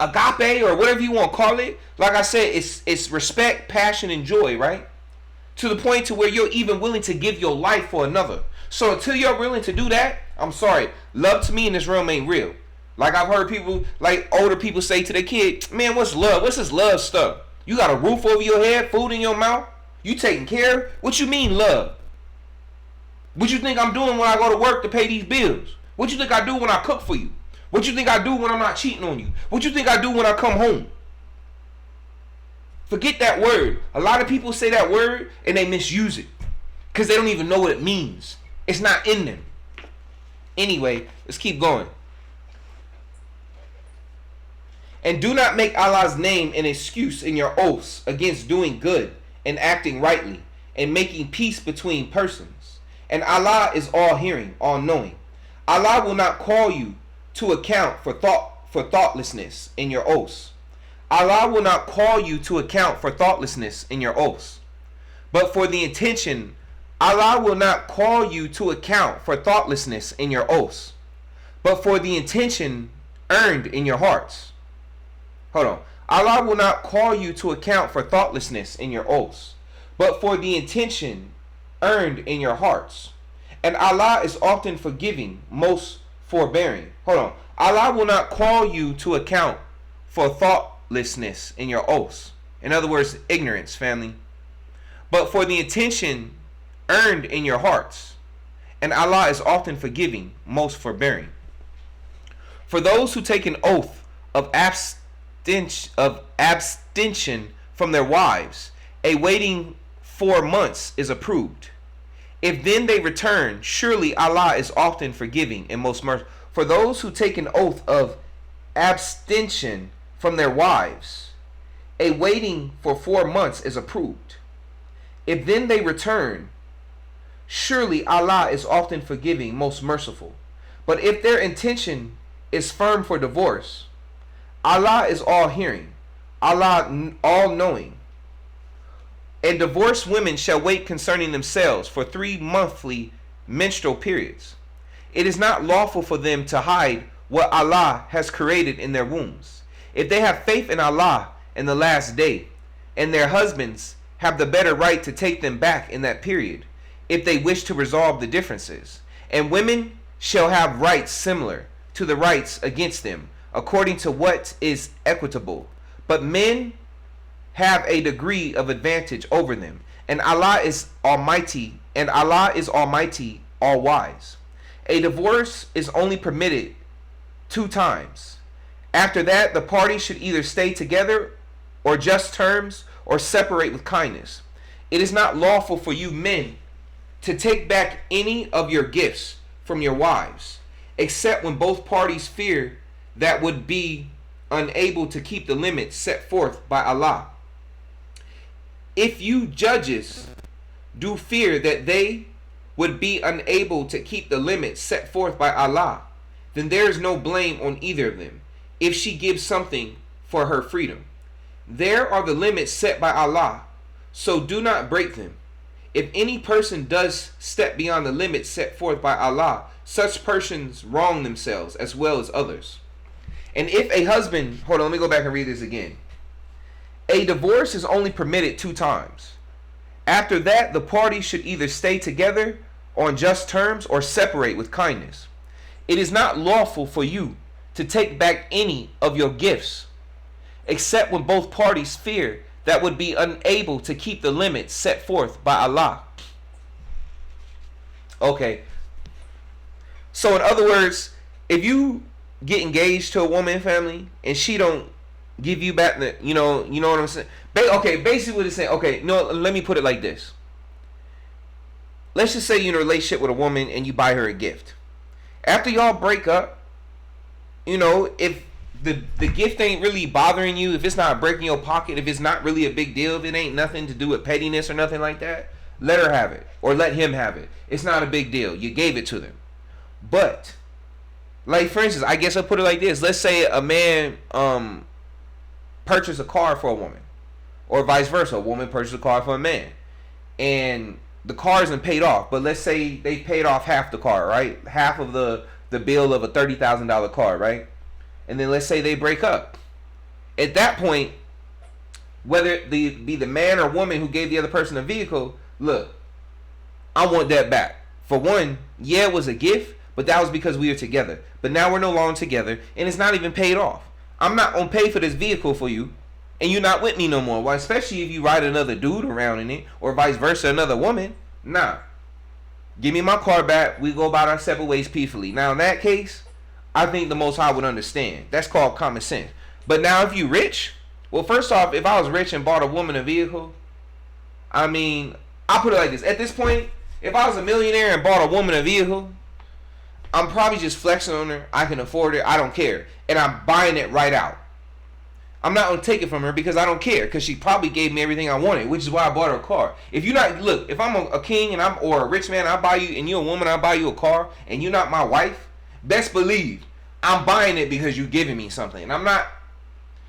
Speaker 1: agape or whatever you want to call it, like I said, it's respect, passion, and joy, right? To the point to where you're even willing to give your life for another. So until you're willing to do that, I'm sorry, love to me in this realm ain't real. Like I've heard people, like older people say to their kid, man, what's love? What's this love stuff? You got a roof over your head, food in your mouth, you taking care? What you mean love? What you think I'm doing when I go to work to pay these bills? What you think I do when I cook for you? What you think I do when I'm not cheating on you? What you think I do when I come home? Forget that word. A lot of people say that word and they misuse it because they don't even know what it means. It's not in them. Anyway, let's keep going. And do not make Allah's name an excuse in your oaths against doing good and acting rightly and making peace between persons. And Allah is all hearing, all knowing. Allah will not call you to account for thoughtlessness in your oaths. Allah will not call you to account for thoughtlessness in your oaths. But for the intention, Allah will not call you to account for thoughtlessness in your oaths. But for the intention earned in your hearts. Hold on. Allah will not call you to account for thoughtlessness in your oaths, but for the intention earned in your hearts. And Allah is often forgiving, most forbearing. Hold on. Allah will not call you to account for thoughtlessness in your oaths. In other words, ignorance, family. But for the intention earned in your hearts. And Allah is often forgiving, most forbearing. For those who take an oath of abstention from their wives, a waiting 4 months is approved. If then they return, surely Allah is often forgiving and most merciful. For those who take an oath of abstention from their wives, a waiting for 4 months is approved. If then they return, surely Allah is often forgiving, most merciful. But if their intention is firm for divorce, Allah is all hearing, Allah all knowing. And divorced women shall wait concerning themselves for 3 monthly menstrual periods. It is not lawful for them to hide what Allah has created in their wombs. If they have faith in Allah in the last day, and their husbands have the better right to take them back in that period, if they wish to resolve the differences. And women shall have rights similar to the rights against them, according to what is equitable. But men have a degree of advantage over them, and Allah is almighty, all wise. A divorce is only permitted 2 times. After that, the parties should either stay together or just terms, or separate with kindness. It is not lawful for you men to take back any of your gifts from your wives, except when both parties fear that would be unable to keep the limits set forth by Allah. if you judges do fear that they would be unable to keep the limits set forth by Allah, then there is no blame on either of them if she gives something for her freedom. There are the limits set by Allah, so do not break them. If any person does step beyond the limits set forth by Allah, such persons wrong themselves as well as others. And if a husband, hold on, let me go back and read this again. A divorce is only permitted 2 times. After that, the parties should either stay together on just terms or separate with kindness. It is not lawful for you to take back any of your gifts, except when both parties fear that would be unable to keep the limits set forth by Allah. Okay. So in other words, if you get engaged to a woman, family, and she don't give you back the, you know what I'm saying? Okay, basically what it's saying, okay, no, let me put it like this. Let's just say you're in a relationship with a woman and you buy her a gift. After y'all break up, if the gift ain't really bothering you, if it's not breaking your pocket, if it's not really a big deal, if it ain't nothing to do with pettiness or nothing like that, let her have it or let him have it. It's not a big deal. You gave it to them. But, like for instance, I guess I'll put it like this. Let's say a man purchased a car for a woman, or vice versa. A woman purchased a car for a man, and the car isn't paid off. But let's say they paid off half the car, right? Half of the bill of a $30,000 car, right? And then let's say they break up. At that point, whether it be the man or woman who gave the other person a vehicle, look, I want that back. For one, yeah, it was a gift, but that was because we were together. But now we're no longer together, and it's not even paid off. I'm not going to pay for this vehicle for you, and you're not with me no more. Well, especially if you ride another dude around in it, or vice versa, another woman. Nah. Give me my car back. We go about our separate ways peacefully. Now, in that case, I think the Most High would understand. That's called common sense. But now, if you rich, well, first off, if I was rich and bought a woman a vehicle, I mean, I'll put it like this. At this point, if I was a millionaire and bought a woman a vehicle, I'm probably just flexing on her. I can afford it. I don't care. And I'm buying it right out. I'm not going to take it from her because I don't care, because she probably gave me everything I wanted, which is why I bought her a car. If you're not, look, if I'm a king and or a rich man, I buy you, and you're a woman, I buy you a car, and you're not my wife, best believe I'm buying it because you're giving me something. And I'm not,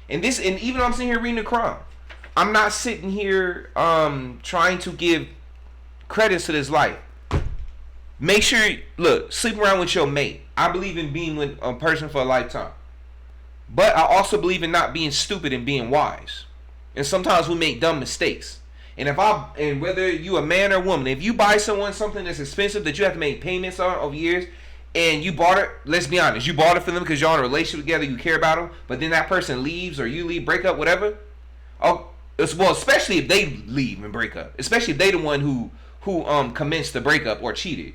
Speaker 1: and even though I'm sitting here reading the Quran, I'm not sitting here trying to give credits to this life. Make sure, look, sleep around with your mate. I believe in being with a person for a lifetime. But I also believe in not being stupid and being wise. And sometimes we make dumb mistakes. And whether you a man or woman, if you buy someone something that's expensive that you have to make payments on over years, and you bought it, let's be honest, you bought it for them because you're in a relationship together, you care about them, but then that person leaves or you leave, break up, whatever. Well, especially if they leave and break up, especially if they the one who commenced the breakup or cheated.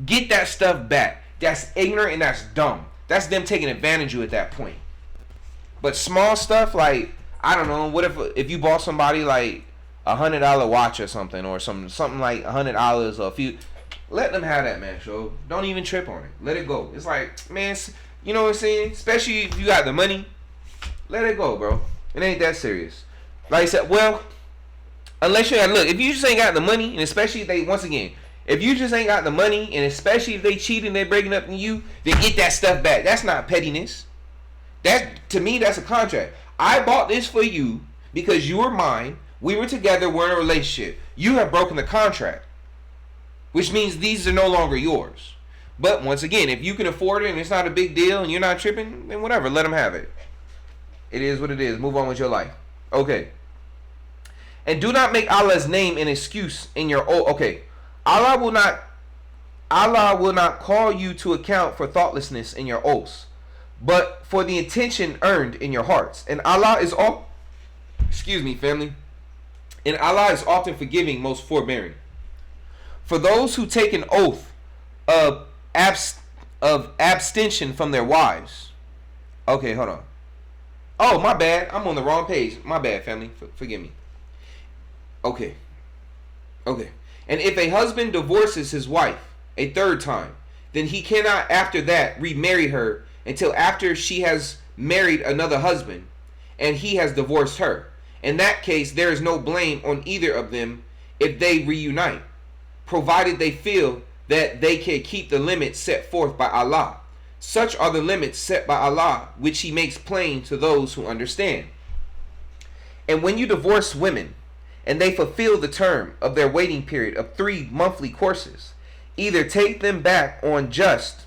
Speaker 1: Get that stuff back. That's ignorant and that's dumb. That's them taking advantage of you at that point. But small stuff like, I don't know, what if you bought somebody like $100 watch or something, or something like $100 or a few, let them have that, man. So don't even trip on it. Let it go. It's like, man, you know what I'm saying? Especially if you got the money, let it go, bro. It ain't that serious. Like I said, well, unless you got, look, if you just ain't got the money, and especially if they, once again, if you just ain't got the money, and especially if they cheating, they're breaking up on you, then get that stuff back. That's not pettiness. That, to me, that's a contract. I bought this for you because you were mine. We were together. We're in a relationship. You have broken the contract, which means these are no longer yours. But once again, if you can afford it and it's not a big deal and you're not tripping, then whatever. Let them have it. It is what it is. Move on with your life. Okay. And do not make Allah's name an excuse in your oath. Okay. Allah will not call you to account for thoughtlessness in your oaths, but for the intention earned in your hearts. And Allah is family. And Allah is often forgiving, most forbearing. For those who take an oath of abstention from their wives. Okay, hold on. Oh, my bad. I'm on the wrong page. My bad, family. Forgive me. Okay. And if a husband divorces his wife a third time, then he cannot after that remarry her until after she has married another husband and he has divorced her. In that case, there is no blame on either of them if they reunite, provided they feel that they can keep the limits set forth by Allah. Such are the limits set by Allah, which He makes plain to those who understand. And when you divorce women, and they fulfill the term of their waiting period of 3 monthly courses, either take them back on just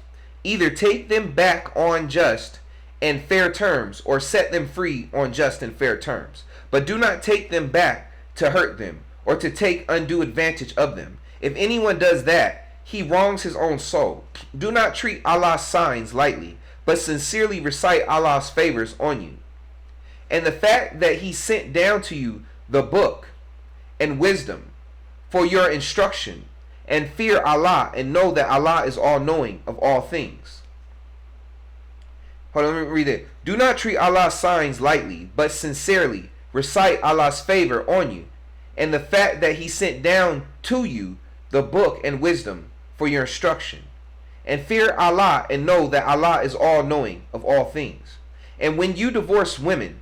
Speaker 1: and fair terms, or set them free on just and fair terms. But do not take them back to hurt them, or to take undue advantage of them. If anyone does that, he wrongs his own soul. Do not treat Allah's signs lightly, but sincerely recite Allah's favors on you. And the fact that He sent down to you the book and wisdom for your instruction, and fear Allah, and know that Allah is all-knowing of all things. Hold on, let me read it. Do not treat Allah's signs lightly, but sincerely recite Allah's favor on you, and the fact that He sent down to you the book and wisdom for your instruction, and fear Allah, and know that Allah is all-knowing of all things. And when you divorce women,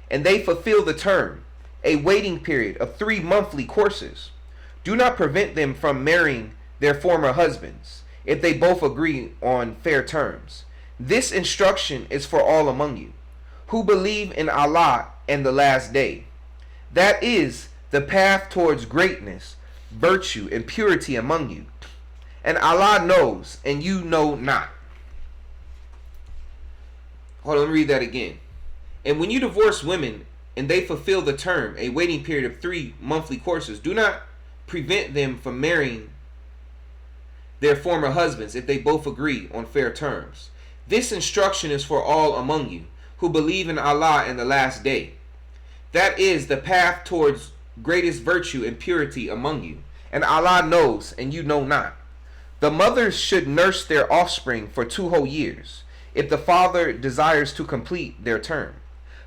Speaker 1: and they fulfill the term, a waiting period of 3 monthly courses, do not prevent them from marrying their former husbands, if they both agree on fair terms. This instruction is for all among you, who believe in Allah and the last day. That is the path towards greatness, virtue, and purity among you. And Allah knows, and you know not. Hold on, let me read that again. And when you divorce women, and they fulfill the term, a waiting period of 3 monthly courses, do not prevent them from marrying their former husbands if they both agree on fair terms. This instruction is for all among you, who believe in Allah and the last day. That is the path towards greatest virtue and purity among you. And Allah knows, and you know not. The mothers should nurse their offspring for 2 whole years, if the father desires to complete their term.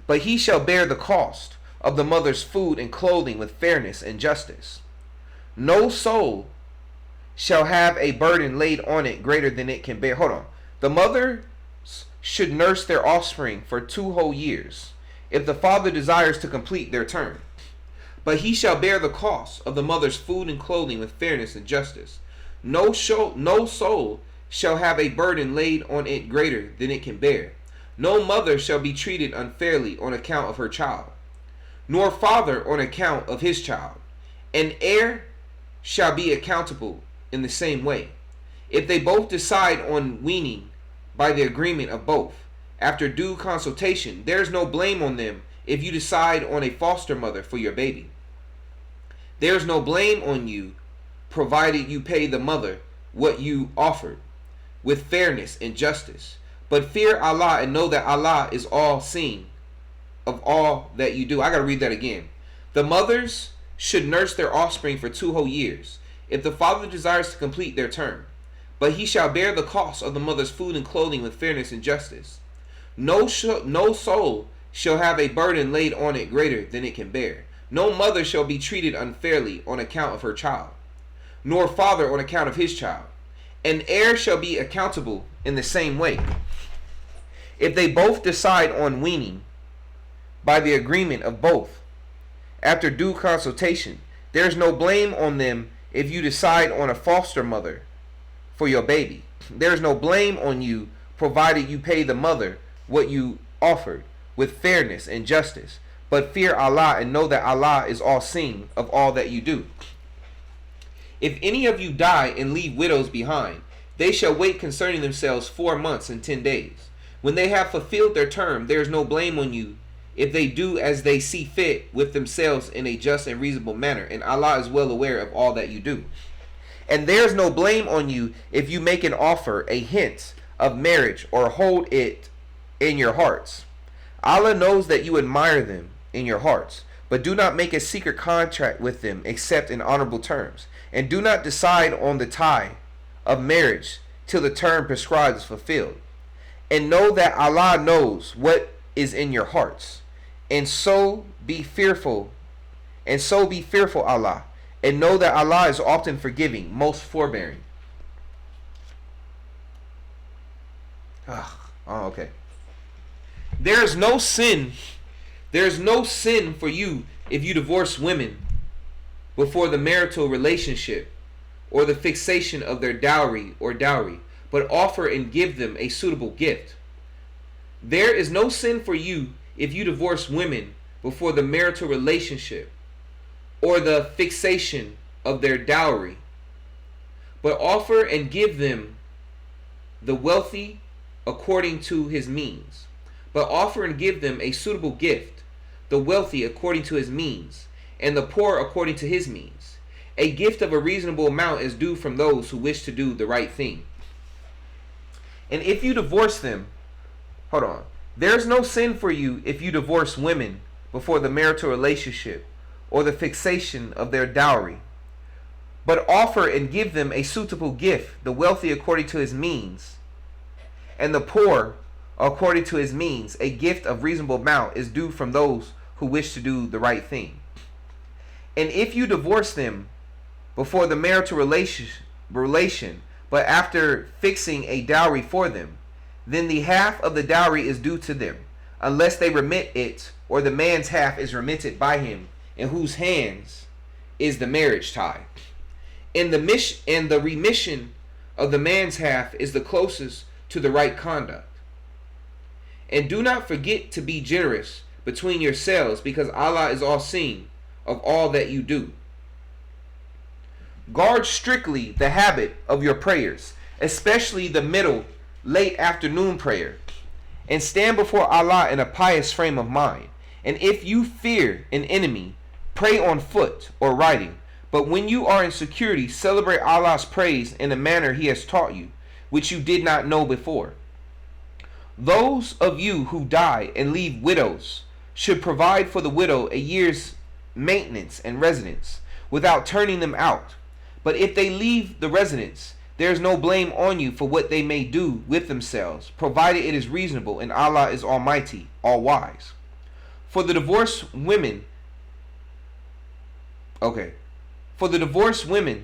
Speaker 1: But he shall bear the cost of the mother's food and clothing with fairness and justice. No soul shall have a burden laid on it greater than it can bear. Hold on. The mothers should nurse their offspring for 2 whole years, if the father desires to complete their term. But he shall bear the cost of the mother's food and clothing with fairness and justice. No soul shall have a burden laid on it greater than it can bear. No mother shall be treated unfairly on account of her child, nor father on account of his child. An heir shall be accountable in the same way. If they both decide on weaning by the agreement of both, after due consultation, there is no blame on them if you decide on a foster mother for your baby. There is no blame on you, provided you pay the mother what you offered, with fairness and justice. But fear Allah, and know that Allah is all seeing of all that you do. I gotta read that again. The mothers should nurse their offspring for 2 whole years, if the father desires to complete their term. But he shall bear the cost of the mother's food and clothing with fairness and justice. No soul shall have a burden laid on it greater than it can bear. No mother shall be treated unfairly on account of her child, nor father on account of his child. An heir shall be accountable in the same way. If they both decide on weaning by the agreement of both, after due consultation, there is no blame on them if you decide on a foster mother for your baby. There is no blame on you, provided you pay the mother what you offered, with fairness and justice. But fear Allah, and know that Allah is all seeing of all that you do. If any of you die and leave widows behind, they shall wait concerning themselves 4 months and 10 days. When they have fulfilled their term, there is no blame on you if they do as they see fit with themselves in a just and reasonable manner, and Allah is well aware of all that you do. And there is no blame on you if you make an offer, a hint of marriage, or hold it in your hearts. Allah knows that you admire them in your hearts, but do not make a secret contract with them except in honorable terms, and do not decide on the tie of marriage till the term prescribed is fulfilled. And know that Allah knows what is in your hearts, and so be fearful Allah, and know that Allah is often forgiving, most forbearing. Okay. There is no sin There is no sin for you if you divorce women before the marital relationship or the fixation of their dowry, but offer and give them a suitable gift. There is no sin for you if you divorce women before the marital relationship or the fixation of their dowry, but offer and give them the wealthy according to his means. But offer and give them a suitable gift, the wealthy according to his means, and the poor according to his means. A gift of a reasonable amount is due from those who wish to do the right thing. And if you divorce them, there's no sin for you if you divorce women before the marital relationship or the fixation of their dowry, but offer and give them a suitable gift, the wealthy according to his means, and the poor according to his means. A gift of reasonable amount is due from those who wish to do the right thing. And if you divorce them before the marital relation, but after fixing a dowry for them, then the half of the dowry is due to them, unless they remit it, or the man's half is remitted by him, in whose hands is the marriage tie. And the remission of the man's half is the closest to the right conduct. And do not forget to be generous between yourselves, because Allah is all seeing of all that you do. Guard strictly the habit of your prayers, especially the middle, late afternoon prayer, and stand before Allah in a pious frame of mind. And if you fear an enemy, pray on foot or riding. But when you are in security, celebrate Allah's praise in a manner He has taught you, which you did not know before. Those of you who die and leave widows should provide for the widow a year's maintenance and residence, without turning them out. But if they leave the residence, there is no blame on you for what they may do with themselves, provided it is reasonable, and Allah is Almighty, all-wise. For the divorced women,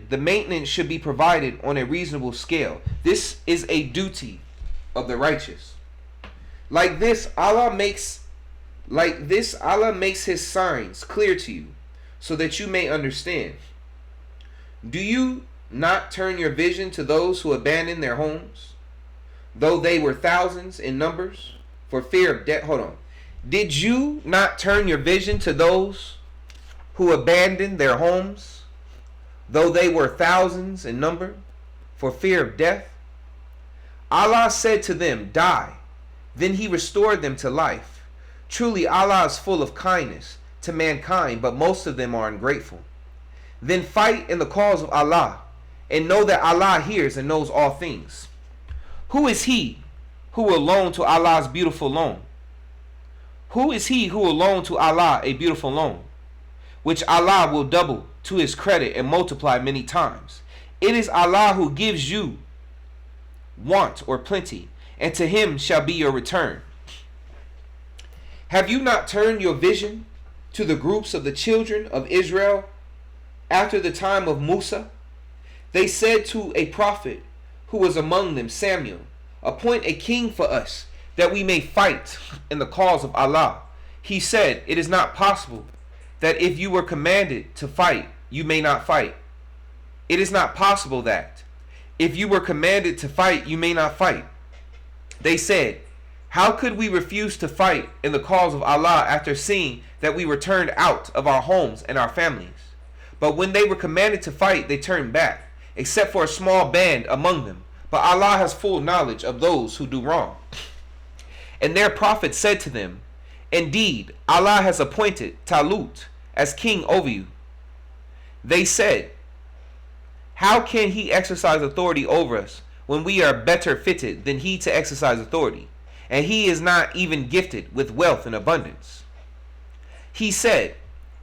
Speaker 1: the maintenance should be provided on a reasonable scale. This is a duty of the righteous. Like this, Allah makes His signs clear to you, so that you may understand. Do you not turn your vision to those who abandon their homes, though they were thousands in numbers, for fear of death? Did you not turn your vision to those who abandoned their homes, though they were thousands in number, for fear of death? Allah said to them, die. Then He restored them to life. Truly Allah is full of kindness to mankind, but most of them are ungrateful. Then fight in the cause of Allah, and know that Allah hears and knows all things. Who is he who will loan to Allah's beautiful loan? Who is he who will loan to Allah a beautiful loan, which Allah will double to his credit and multiply many times? It is Allah who gives you want or plenty, and to Him shall be your return. Have you not turned your vision to the groups of the children of Israel after the time of Musa? They said to a prophet who was among them, Samuel, appoint a king for us, that we may fight in the cause of Allah. He said, it is not possible that if you were commanded to fight, you may not fight. It is not possible that if you were commanded to fight, you may not fight. They said, how could we refuse to fight in the cause of Allah after seeing that we were turned out of our homes and our families? But when they were commanded to fight, they turned back, except for a small band among them. But Allah has full knowledge of those who do wrong. And their prophet said to them, indeed, Allah has appointed Talut as king over you. They said, how can he exercise authority over us when we are better fitted than he to exercise authority, and he is not even gifted with wealth and abundance? He said,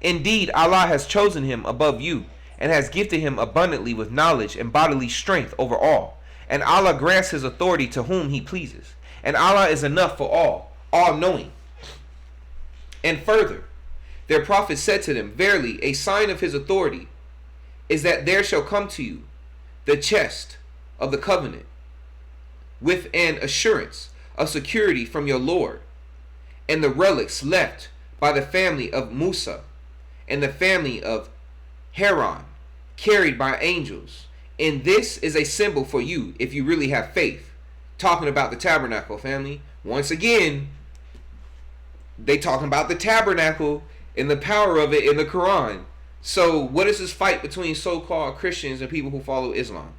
Speaker 1: indeed, Allah has chosen him above you, and has gifted him abundantly with knowledge and bodily strength over all. And Allah grants his authority to whom he pleases. And Allah is enough for all knowing. And further, their prophet said to them, verily, a sign of his authority is that there shall come to you the chest of the covenant with an assurance of security from your Lord, and the relics left by the family of Musa and the family of Haran, carried by angels. And this is a symbol for you if you really have faith. Talking about the tabernacle, family. Once again, they talking about the tabernacle and the power of it in the Quran. So what is this fight between so-called Christians and people who follow Islam?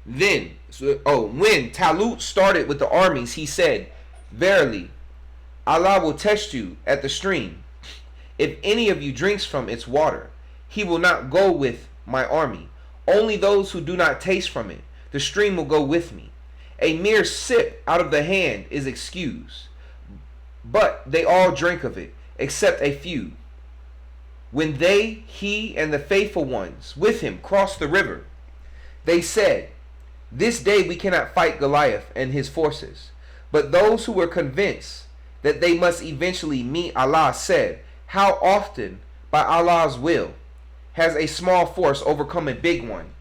Speaker 1: Then, when Talut started with the armies, he said, "Verily, Allah will test you at the stream. If any of you drinks from its water, he will not go with my army. Only those who do not taste from it, the stream will go with me. A mere sip out of the hand is excused, but they all drink of it, except a few. When he and the faithful ones with him crossed the river, they said, 'This day we cannot fight Goliath and his forces.' But those who were convinced that they must eventually meet Allah said, 'How often, by Allah's will, has a small force overcome a big one?'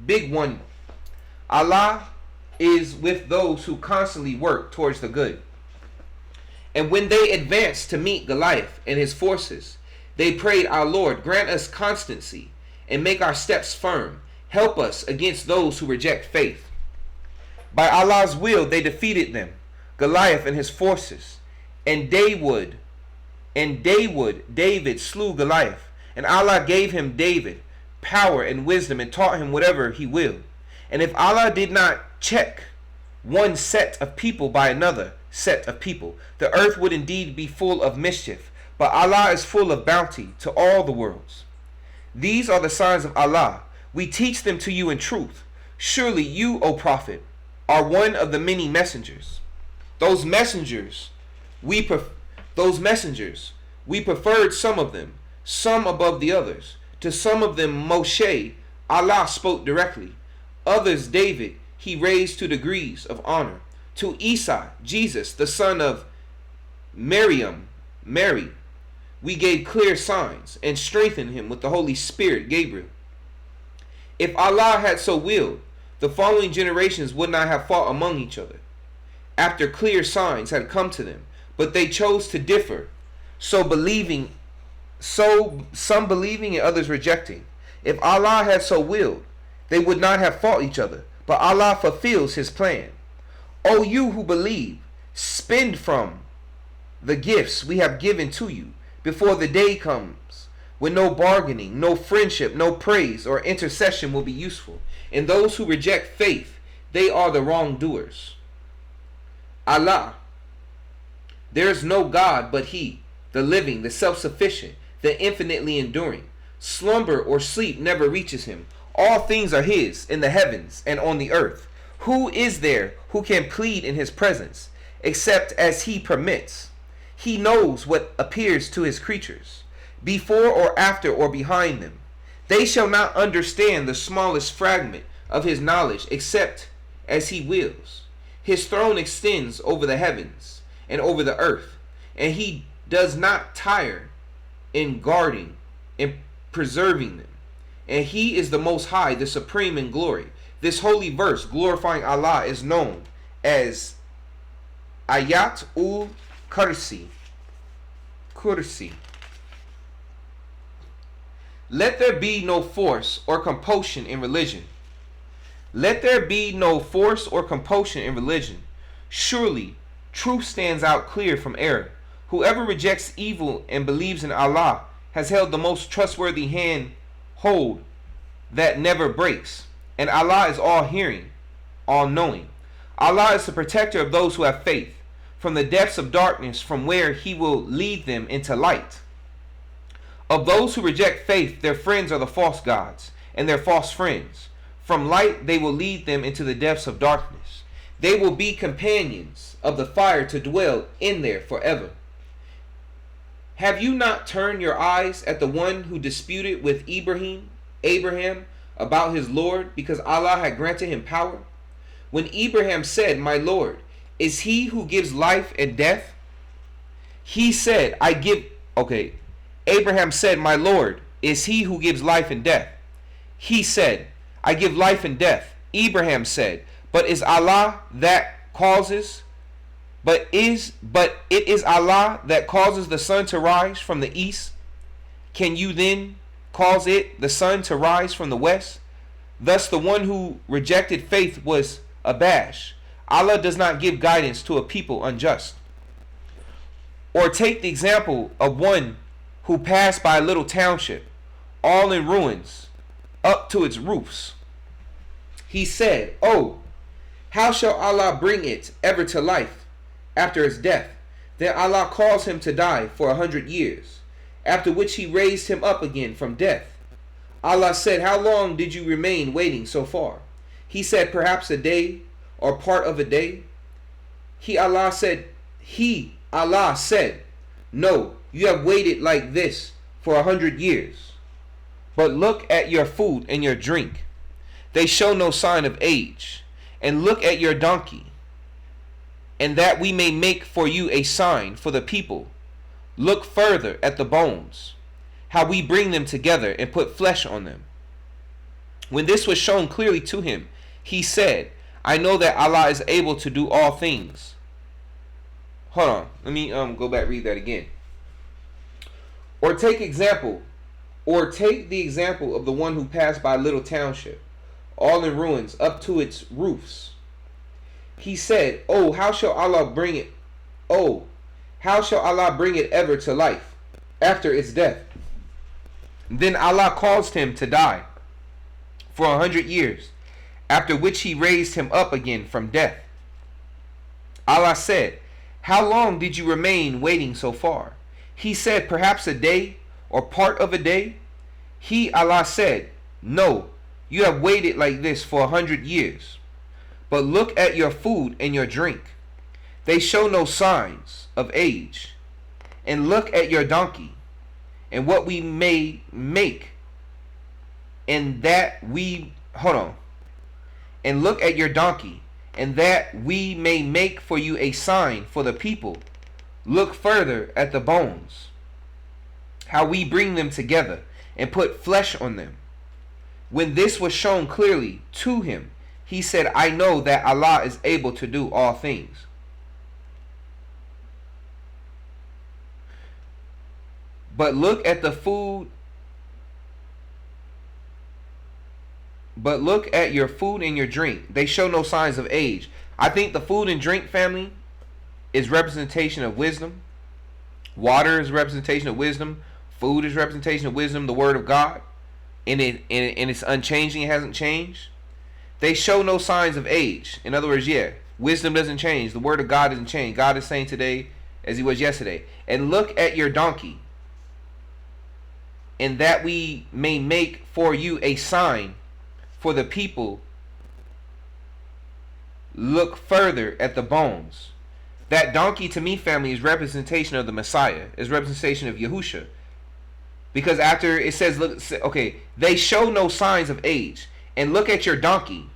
Speaker 1: Big one. Allah is with those who constantly work towards the good. And when they advanced to meet Goliath and his forces, they prayed, 'Our Lord, grant us constancy and make our steps firm. Help us against those who reject faith.' By Allah's will they defeated them, Goliath and his forces, and David slew Goliath, and Allah gave him David power and wisdom and taught him whatever he willed. And if Allah did not check one set of people by another set of people, the earth would indeed be full of mischief. But Allah is full of bounty to all the worlds. These are the signs of Allah. We teach them to you in truth. Surely you, O Prophet, are one of the many messengers. Those messengers, we preferred some of them, some above the others. To some of them, Moshe, Allah spoke directly. Others, David, he raised to degrees of honor. To Isa, Jesus, the son of Mary, we gave clear signs and strengthened him with the Holy Spirit, Gabriel. If Allah had so willed, the following generations would not have fought among each other, after clear signs had come to them, but they chose to differ, some believing and others rejecting. If Allah had so willed, they would not have fought each other, but Allah fulfills his plan. O you who believe, spend from the gifts we have given to you before the day comes when no bargaining, no friendship, no praise or intercession will be useful. And those who reject faith, they are the wrongdoers. Allah, there is no God but He, the living, the self-sufficient, the infinitely enduring. Slumber or sleep never reaches Him. All things are His in the heavens and on the earth. Who is there who can plead in His presence, except as He permits? He knows what appears to His creatures, before or after or behind them. They shall not understand the smallest fragment of His knowledge, except as He wills. His throne extends over the heavens and over the earth, and He does not tire in guarding and preserving them. And He is the Most High, the Supreme in glory. This holy verse glorifying Allah is known as Ayat ul-Kursi. Let there be no force or compulsion in religion. Let there be no force or compulsion in religion. Surely truth stands out clear from error. Whoever rejects evil and believes in Allah has held the most trustworthy hand hold that never breaks. And Allah is all-hearing, all-knowing. Allah is the protector of those who have faith, from the depths of darkness from where He will lead them into light. Of those who reject faith, their friends are the false gods, and their false friends. From light they will lead them into the depths of darkness. They will be companions of the fire to dwell in there forever. Have you not turned your eyes at the one who disputed with Abraham, about his Lord, because Allah had granted him power? When Abraham said, "My Lord, is He who gives life and death?" He said, Abraham said, "My Lord, is He who gives life and death?" He said, "I give life and death." Abraham said, "But is Allah that causes? But it is Allah that causes the sun to rise from the east. Can you then cause it, the sun, to rise from the west? Thus the one who rejected faith was abashed. Allah does not give guidance to a people unjust. Or take the example of one who passed by a little township, all in ruins, up to its roofs. He said, "Oh, how shall Allah bring it ever to life after its death?" Then Allah caused him to die for 100 years, after which he raised him up again from death. Allah said, "How long did you remain waiting so far?" He said, "Perhaps a day or part of a day." Allah said, "No, you have waited like this for 100 years. But look at your food and your drink. They show no sign of age. And look at your donkey, and that we may make for you a sign for the people. Look further at the bones, how we bring them together and put flesh on them." When this was shown clearly to him, he said, "I know that Allah is able to do all things." Hold on, let me go back, read that again. Or take the example of the one who passed by a little township, all in ruins, up to its roofs. He said, "Oh, how shall Allah bring it? Oh, how shall Allah bring it ever to life after its death?" Then Allah caused him to die for 100 years, after which he raised him up again from death. Allah said, "How long did you remain waiting so far?" He said, "Perhaps a day or part of a day." Allah said, "No, you have waited like this for 100 years. But look at your food and your drink. They show no signs of age. And look at your donkey, and what we may make, and that we and look at your donkey, and that we may make for you a sign for the people. Look further at the bones, how we bring them together and put flesh on them." When this was shown clearly to him, he said, "I know that Allah is able to do all things." But look at your food and your drink. They show no signs of age. I think the food and drink, family, is representation of wisdom. Water is representation of wisdom. Food is representation of wisdom, the word of God. And it's unchanging, it hasn't changed. They show no signs of age. In other words, wisdom doesn't change. The word of God doesn't change. God is saying today as he was yesterday. And look at your donkey, and that we may make for you a sign for the people. Look further at the bones. That donkey, to me, family, is representation of the Messiah. Is representation of Yahusha. Because after it says, look, okay, they show no signs of age. And look at your donkey,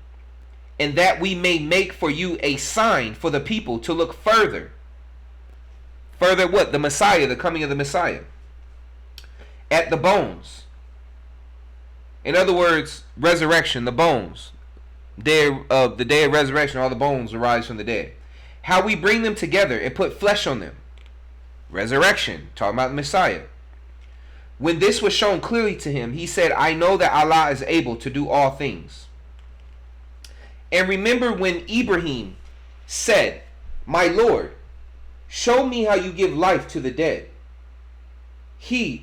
Speaker 1: and that we may make for you a sign for the people to look further. Further what? The Messiah, the coming of the Messiah. At the bones. In other words, resurrection, the bones. The day of resurrection, all the bones arise from the dead. How we bring them together and put flesh on them. Resurrection, talking about the Messiah. When this was shown clearly to him, he said, "I know that Allah is able to do all things." And remember when Ibrahim said, "My Lord, show me how you give life to the dead."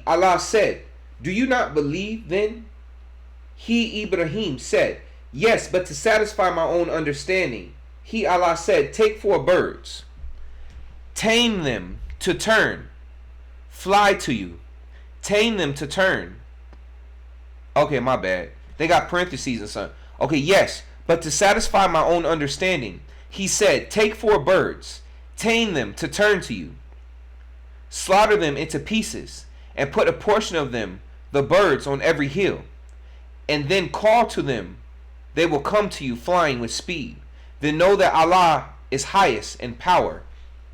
Speaker 1: Allah said, "Do you not believe then?" Ibrahim said, "Yes, but to satisfy my own understanding." Allah said, "Take 4 birds, tame them to turn, fly to you. Tame them to turn." Okay, my bad. They got parentheses and something. Okay, yes, but to satisfy my own understanding, he said, "Take 4 birds, tame them to turn to you. Slaughter them into pieces, and put a portion of them, the birds, on every hill. And then call to them. They will come to you flying with speed. Then know that Allah is highest in power,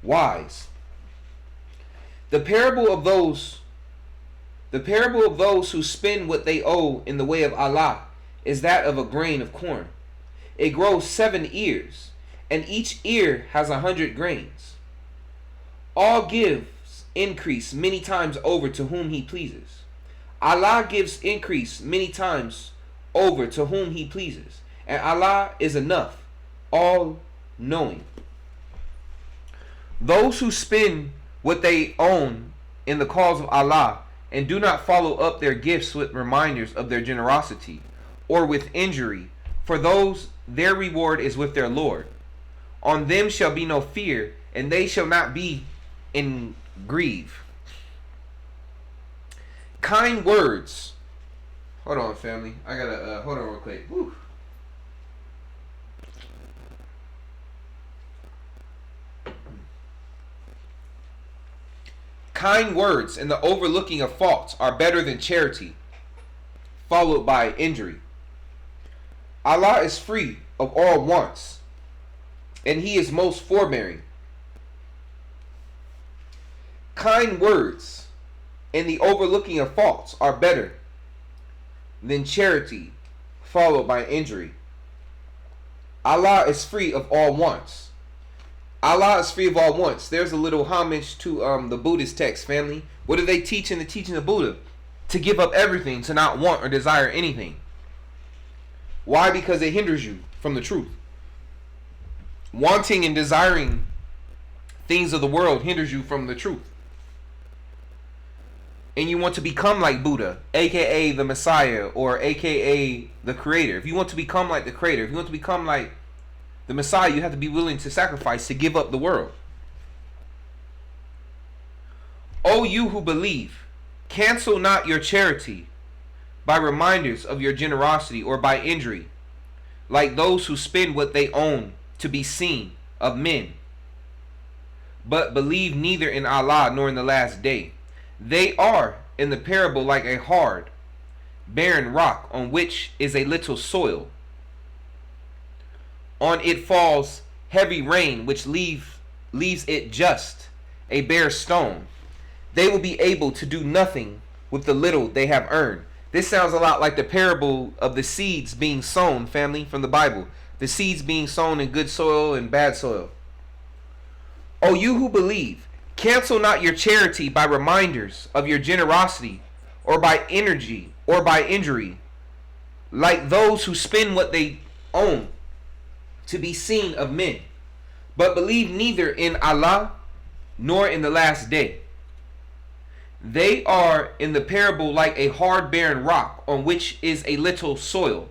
Speaker 1: wise." The parable of those who spend what they owe in the way of Allah is that of a grain of corn. It grows 7 ears, and each ear has 100 grains. all gives increase many times over to whom he pleases. Allah gives increase many times over to whom he pleases. And Allah is enough, all knowing. Those who spend what they own in the cause of Allah and do not follow up their gifts with reminders of their generosity or with injury, for those their reward is with their Lord. On them shall be no fear, and they shall not be in grief. Kind words. Hold on, family. I gotta hold on real quick. Woo. Kind words and the overlooking of faults are better than charity, followed by injury. Allah is free of all wants, and He is most forbearing. Kind words and the overlooking of faults are better than charity, followed by injury. Allah is free of all wants. Allah is free of all wants. There's a little homage to the Buddhist text, family. What do they teach in the teaching of Buddha? To give up everything, to not want or desire anything. Why? Because it hinders you from the truth. Wanting and desiring things of the world hinders you from the truth. And you want to become like Buddha, aka the Messiah, or aka the Creator. If you want to become like the Creator, if you want to become like the Messiah, you have to be willing to sacrifice, to give up the world. O you who believe, cancel not your charity by reminders of your generosity or by injury, like those who spend what they own to be seen of men, but believe neither in Allah nor in the last day. They are in the parable like a hard, barren rock on which is a little soil. On it falls heavy rain, which leaves it just a bare stone. They will be able to do nothing with the little they have earned. This sounds a lot like the parable of the seeds being sown, family, from the Bible. The seeds being sown in good soil and bad soil. O you who believe, cancel not your charity by reminders of your generosity, or by energy, or by injury, like those who spend what they own to be seen of men, but believe neither in Allah nor in the last day. They are in the parable like a hard barren rock on which is a little soil.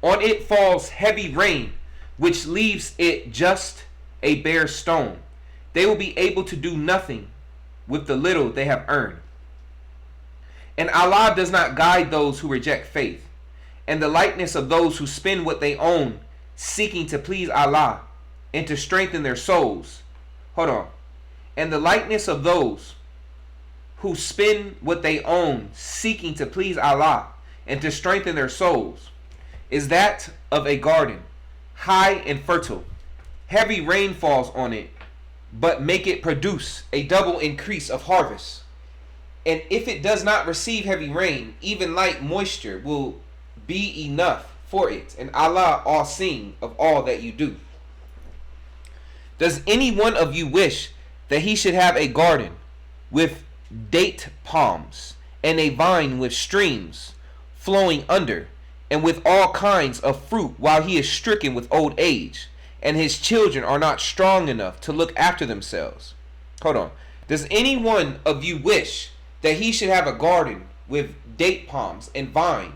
Speaker 1: On it falls heavy rain, which leaves it just a bare stone. They will be able to do nothing with the little they have earned. And Allah does not guide those who reject faith, and the likeness of those who spend what they own seeking to please Allah and to strengthen their souls. Hold on. And the likeness of those who spend what they own seeking to please Allah and to strengthen their souls is that of a garden, high and fertile. Heavy rain falls on it, but make it produce a double increase of harvest. And if it does not receive heavy rain, even light moisture will be enough for it, and Allah all-seeing of all that you do. Does any one of you wish that he should have a garden with date palms and a vine with streams flowing under, and with all kinds of fruit, while he is stricken with old age, and his children are not strong enough to look after themselves? Hold on. Does any one of you wish that he should have a garden with date palms and vine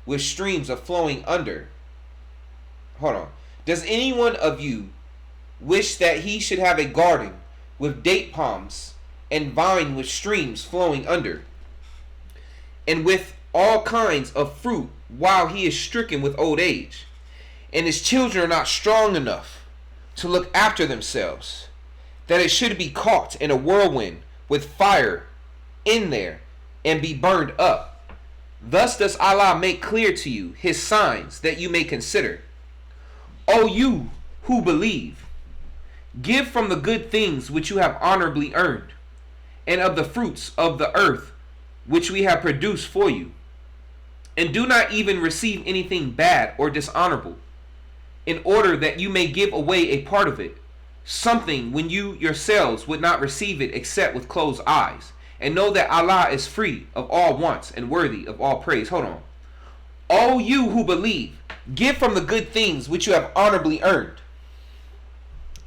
Speaker 1: with streams of flowing under? Hold on. Does any one of you wish that he should have a garden with date palms and vine with streams flowing under, and with all kinds of fruit, while he is stricken with old age, and his children are not strong enough to look after themselves, that it should be caught in a whirlwind with fire in there and be burned up? Thus does Allah make clear to you his signs, that you may consider. O you who believe, give from the good things which you have honorably earned, and of the fruits of the earth which we have produced for you, and do not even receive anything bad or dishonorable, in order that you may give away a part of it something when you yourselves would not receive it except with closed eyes, and know that Allah is free of all wants and worthy of all praise. Hold on. All you who believe, give from the good things which you have honorably earned,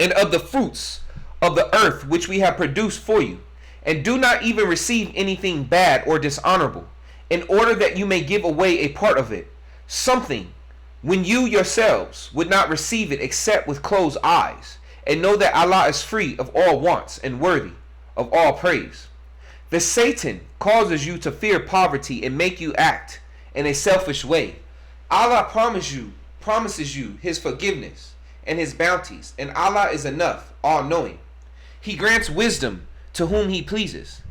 Speaker 1: and of the fruits of the earth which we have produced for you, and do not even receive anything bad or dishonorable, in order that you may give away a part of it, something when you yourselves would not receive it except with closed eyes, and know that Allah is free of all wants and worthy of all praise. The Satan causes you to fear poverty and make you act in a selfish way. Allah promises you his forgiveness and his bounties, and Allah is enough, all-knowing. He grants wisdom to whom he pleases,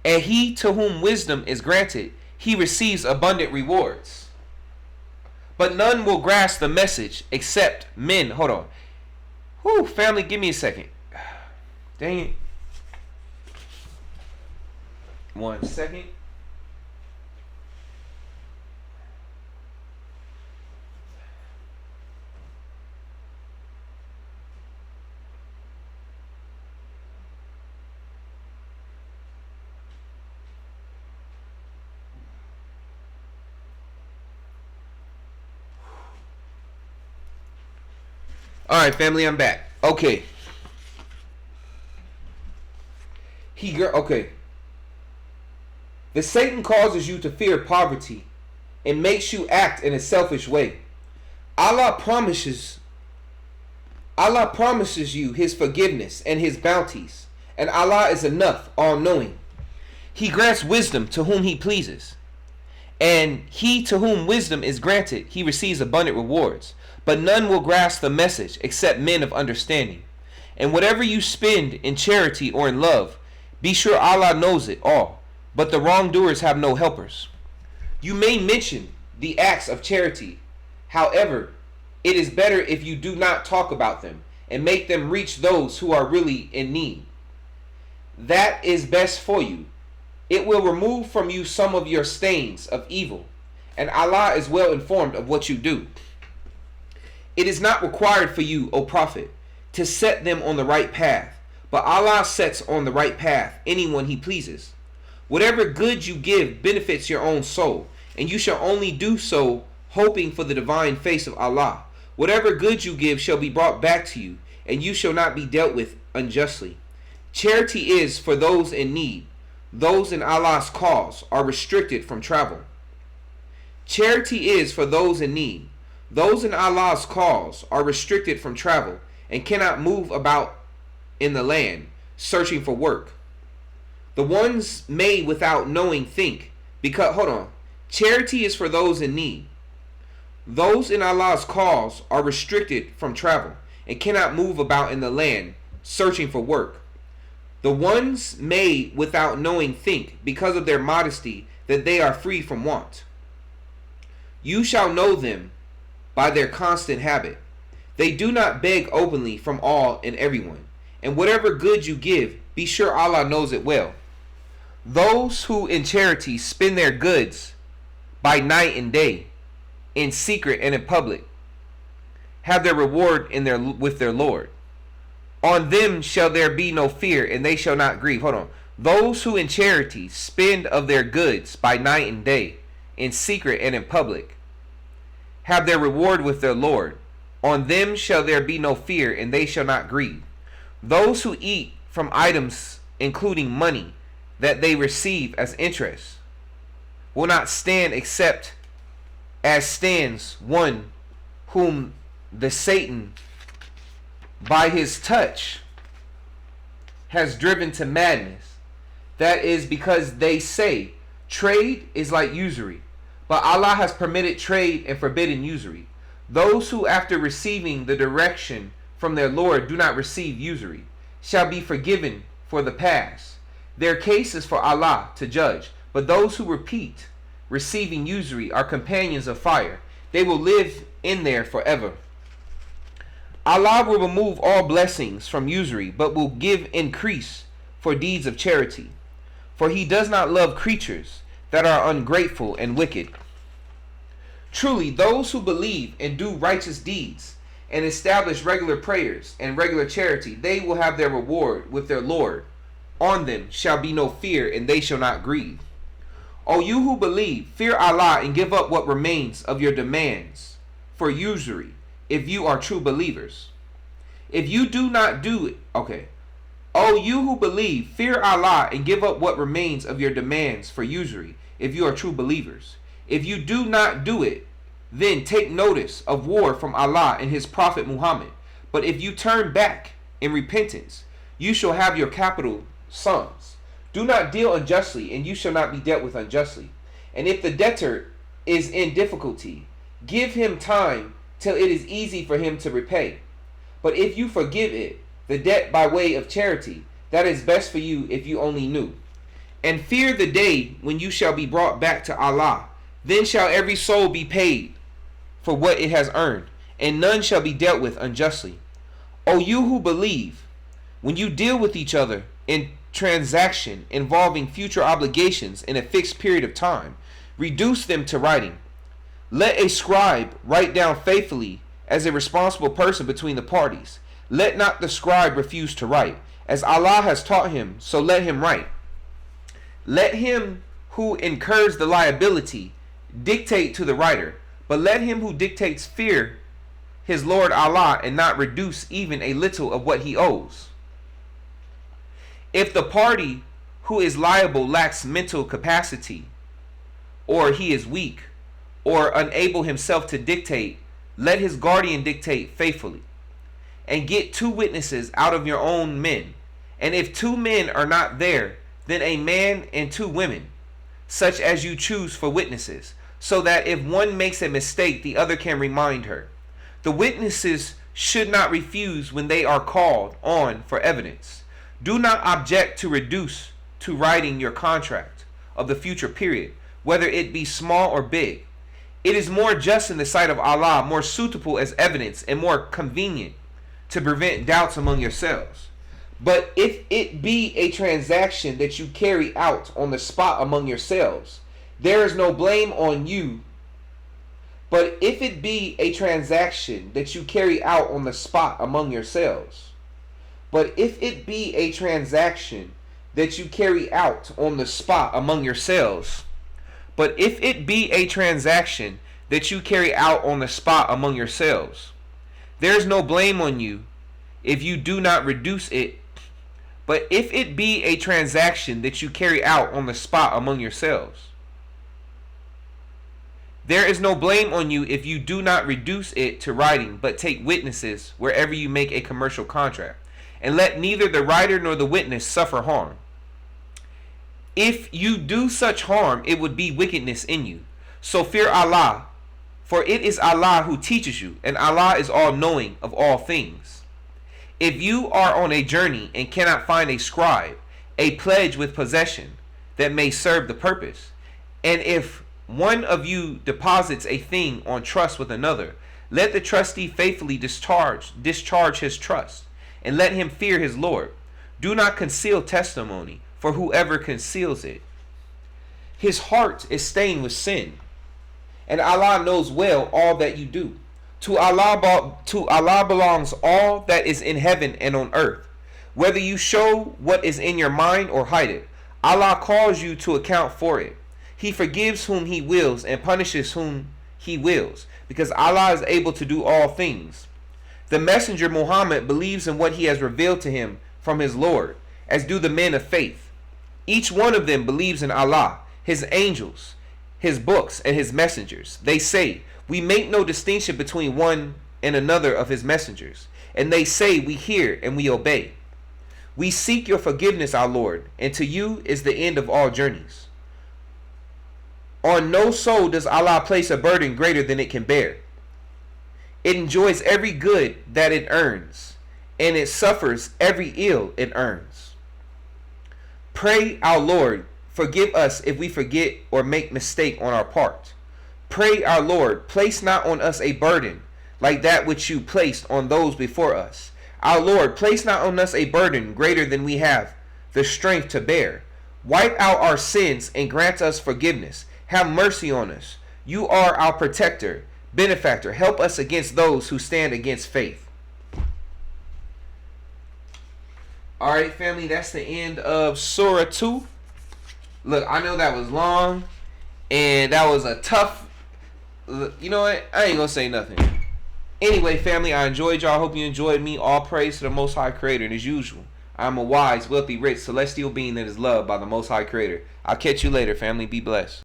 Speaker 1: and he to whom wisdom is granted, he receives abundant rewards. But none will grasp the message except men. Hold on. Whew, family, give me a second. Dang it. 1 second. Alright, family, I'm back. Okay. Okay. The Satan causes you to fear poverty and makes you act in a selfish way. Allah promises you his forgiveness and his bounties, and Allah is enough, all-knowing. He grants wisdom to whom he pleases, and he to whom wisdom is granted, he receives abundant rewards. But none will grasp the message except men of understanding. And whatever you spend in charity or in love, be sure Allah knows it all, but the wrongdoers have no helpers. You may mention the acts of charity. However, it is better if you do not talk about them and make them reach those who are really in need. That is best for you. It will remove from you some of your stains of evil, and Allah is well informed of what you do. It is not required for you, O Prophet, to set them on the right path, but Allah sets on the right path anyone he pleases. Whatever good you give benefits your own soul, and you shall only do so hoping for the divine face of Allah. Whatever good you give shall be brought back to you, and you shall not be dealt with unjustly. Charity is for those in need. Those in Allah's cause are restricted from travel. Charity is for those in need. Those in Allah's cause are restricted from travel and cannot move about in the land, searching for work. The ones made without knowing think, because, hold on, charity is for those in need. Those in Allah's cause are restricted from travel and cannot move about in the land, searching for work. The ones made without knowing think, because of their modesty, that they are free from want. You shall know them by their constant habit. They do not beg openly from all and everyone, and whatever good you give, be sure Allah knows it well. Those who in charity spend their goods by night and day, in secret and in public, have their reward with their Lord. On them shall there be no fear, and they shall not grieve. Hold on. Those who in charity spend of their goods by night and day, in secret and in public, have their reward with their Lord. On them shall there be no fear, and they shall not grieve. Those who eat from items including money that they receive as interest will not stand except as stands one whom the Satan by his touch has driven to madness. That is because they say trade is like usury, but Allah has permitted trade and forbidden usury. Those who after receiving the direction from their Lord do not receive usury shall be forgiven for the past. Their case is for Allah to judge, but those who repeat receiving usury are companions of fire. They will live in there forever. Allah will remove all blessings from usury, but will give increase for deeds of charity. For he does not love creatures that are ungrateful and wicked. Truly, those who believe and do righteous deeds and establish regular prayers and regular charity, they will have their reward with their Lord. On them shall be no fear, and they shall not grieve. O you who believe, fear Allah and give up what remains of your demands for usury, if you are true believers. If you do not do it, okay. O you who believe, fear Allah and give up what remains of your demands for usury, if you are true believers. If you do not do it, then take notice of war from Allah and his Prophet Muhammad. But if you turn back in repentance, you shall have your capital sums. Do not deal unjustly, and you shall not be dealt with unjustly. And if the debtor is in difficulty, give him time till it is easy for him to repay. But if you forgive it, the debt by way of charity, that is best for you if you only knew. And fear the day when you shall be brought back to Allah. Then shall every soul be paid for what it has earned, and none shall be dealt with unjustly. O you who believe, when you deal with each other in transaction involving future obligations in a fixed period of time, reduce them to writing. Let a scribe write down faithfully as a responsible person between the parties. Let not the scribe refuse to write. As Allah has taught him, so let him write. Let him who incurs the liability dictate to the writer, but let him who dictates fear his Lord Allah and not reduce even a little of what he owes. If the party who is liable lacks mental capacity, or he is weak, or unable himself to dictate, let his guardian dictate faithfully. And get 2 witnesses out of your own men. And if 2 men are not there, then a man and 2 women, such as you choose for witnesses, so that if one makes a mistake, the other can remind her. The witnesses should not refuse when they are called on for evidence. Do not object to reduce to writing your contract of the future period, whether it be small or big. It is more just in the sight of Allah, more suitable as evidence, and more convenient to prevent doubts among yourselves. But if it be a transaction that you carry out on the spot among yourselves, there is no blame on you. But if it be a transaction that you carry out on the spot among yourselves, but if it be a transaction that you carry out on the spot among yourselves, but if it be a transaction that you carry out on the spot among yourselves, there is no blame on you if you do not reduce it. But if it be a transaction that you carry out on the spot among yourselves, there is no blame on you if you do not reduce it to writing, but take witnesses wherever you make a commercial contract, and let neither the writer nor the witness suffer harm. If you do such harm, it would be wickedness in you. So fear Allah, for it is Allah who teaches you, and Allah is all-knowing of all things. If you are on a journey and cannot find a scribe, a pledge with possession that may serve the purpose, and if one of you deposits a thing on trust with another, let the trustee faithfully discharge his trust, and let him fear his Lord. Do not conceal testimony, for whoever conceals it, his heart is stained with sin, and Allah knows well all that you do. To Allah belongs all that is in heaven and on earth, whether you show what is in your mind or hide it. Allah calls you to account for it. He forgives whom He wills and punishes whom He wills, because Allah is able to do all things. The Messenger Muhammad believes in what he has revealed to him from his Lord, as do the men of faith. Each one of them believes in Allah, His angels, His books, and His messengers. They say, we make no distinction between one and another of His messengers. And they say, we hear and we obey. We seek your forgiveness, our Lord, and to you is the end of all journeys. On no soul does Allah place a burden greater than it can bear. It enjoys every good that it earns, and it suffers every ill it earns. Pray, our Lord, forgive us if we forget or make mistake on our part. Pray, our Lord, place not on us a burden like that which you placed on those before us. Our Lord, place not on us a burden greater than we have the strength to bear. Wipe out our sins and grant us forgiveness. Have mercy on us. You are our protector. Benefactor, help us against those who stand against faith. Alright, family, that's the end of Surah 2. Look, I know that was long, and that was a tough... You know what? I ain't gonna say nothing. Anyway, family, I enjoyed y'all. Hope you enjoyed me. All praise to the Most High Creator. And as usual, I'm a wise, wealthy, rich, celestial being that is loved by the Most High Creator. I'll catch you later, family. Be blessed.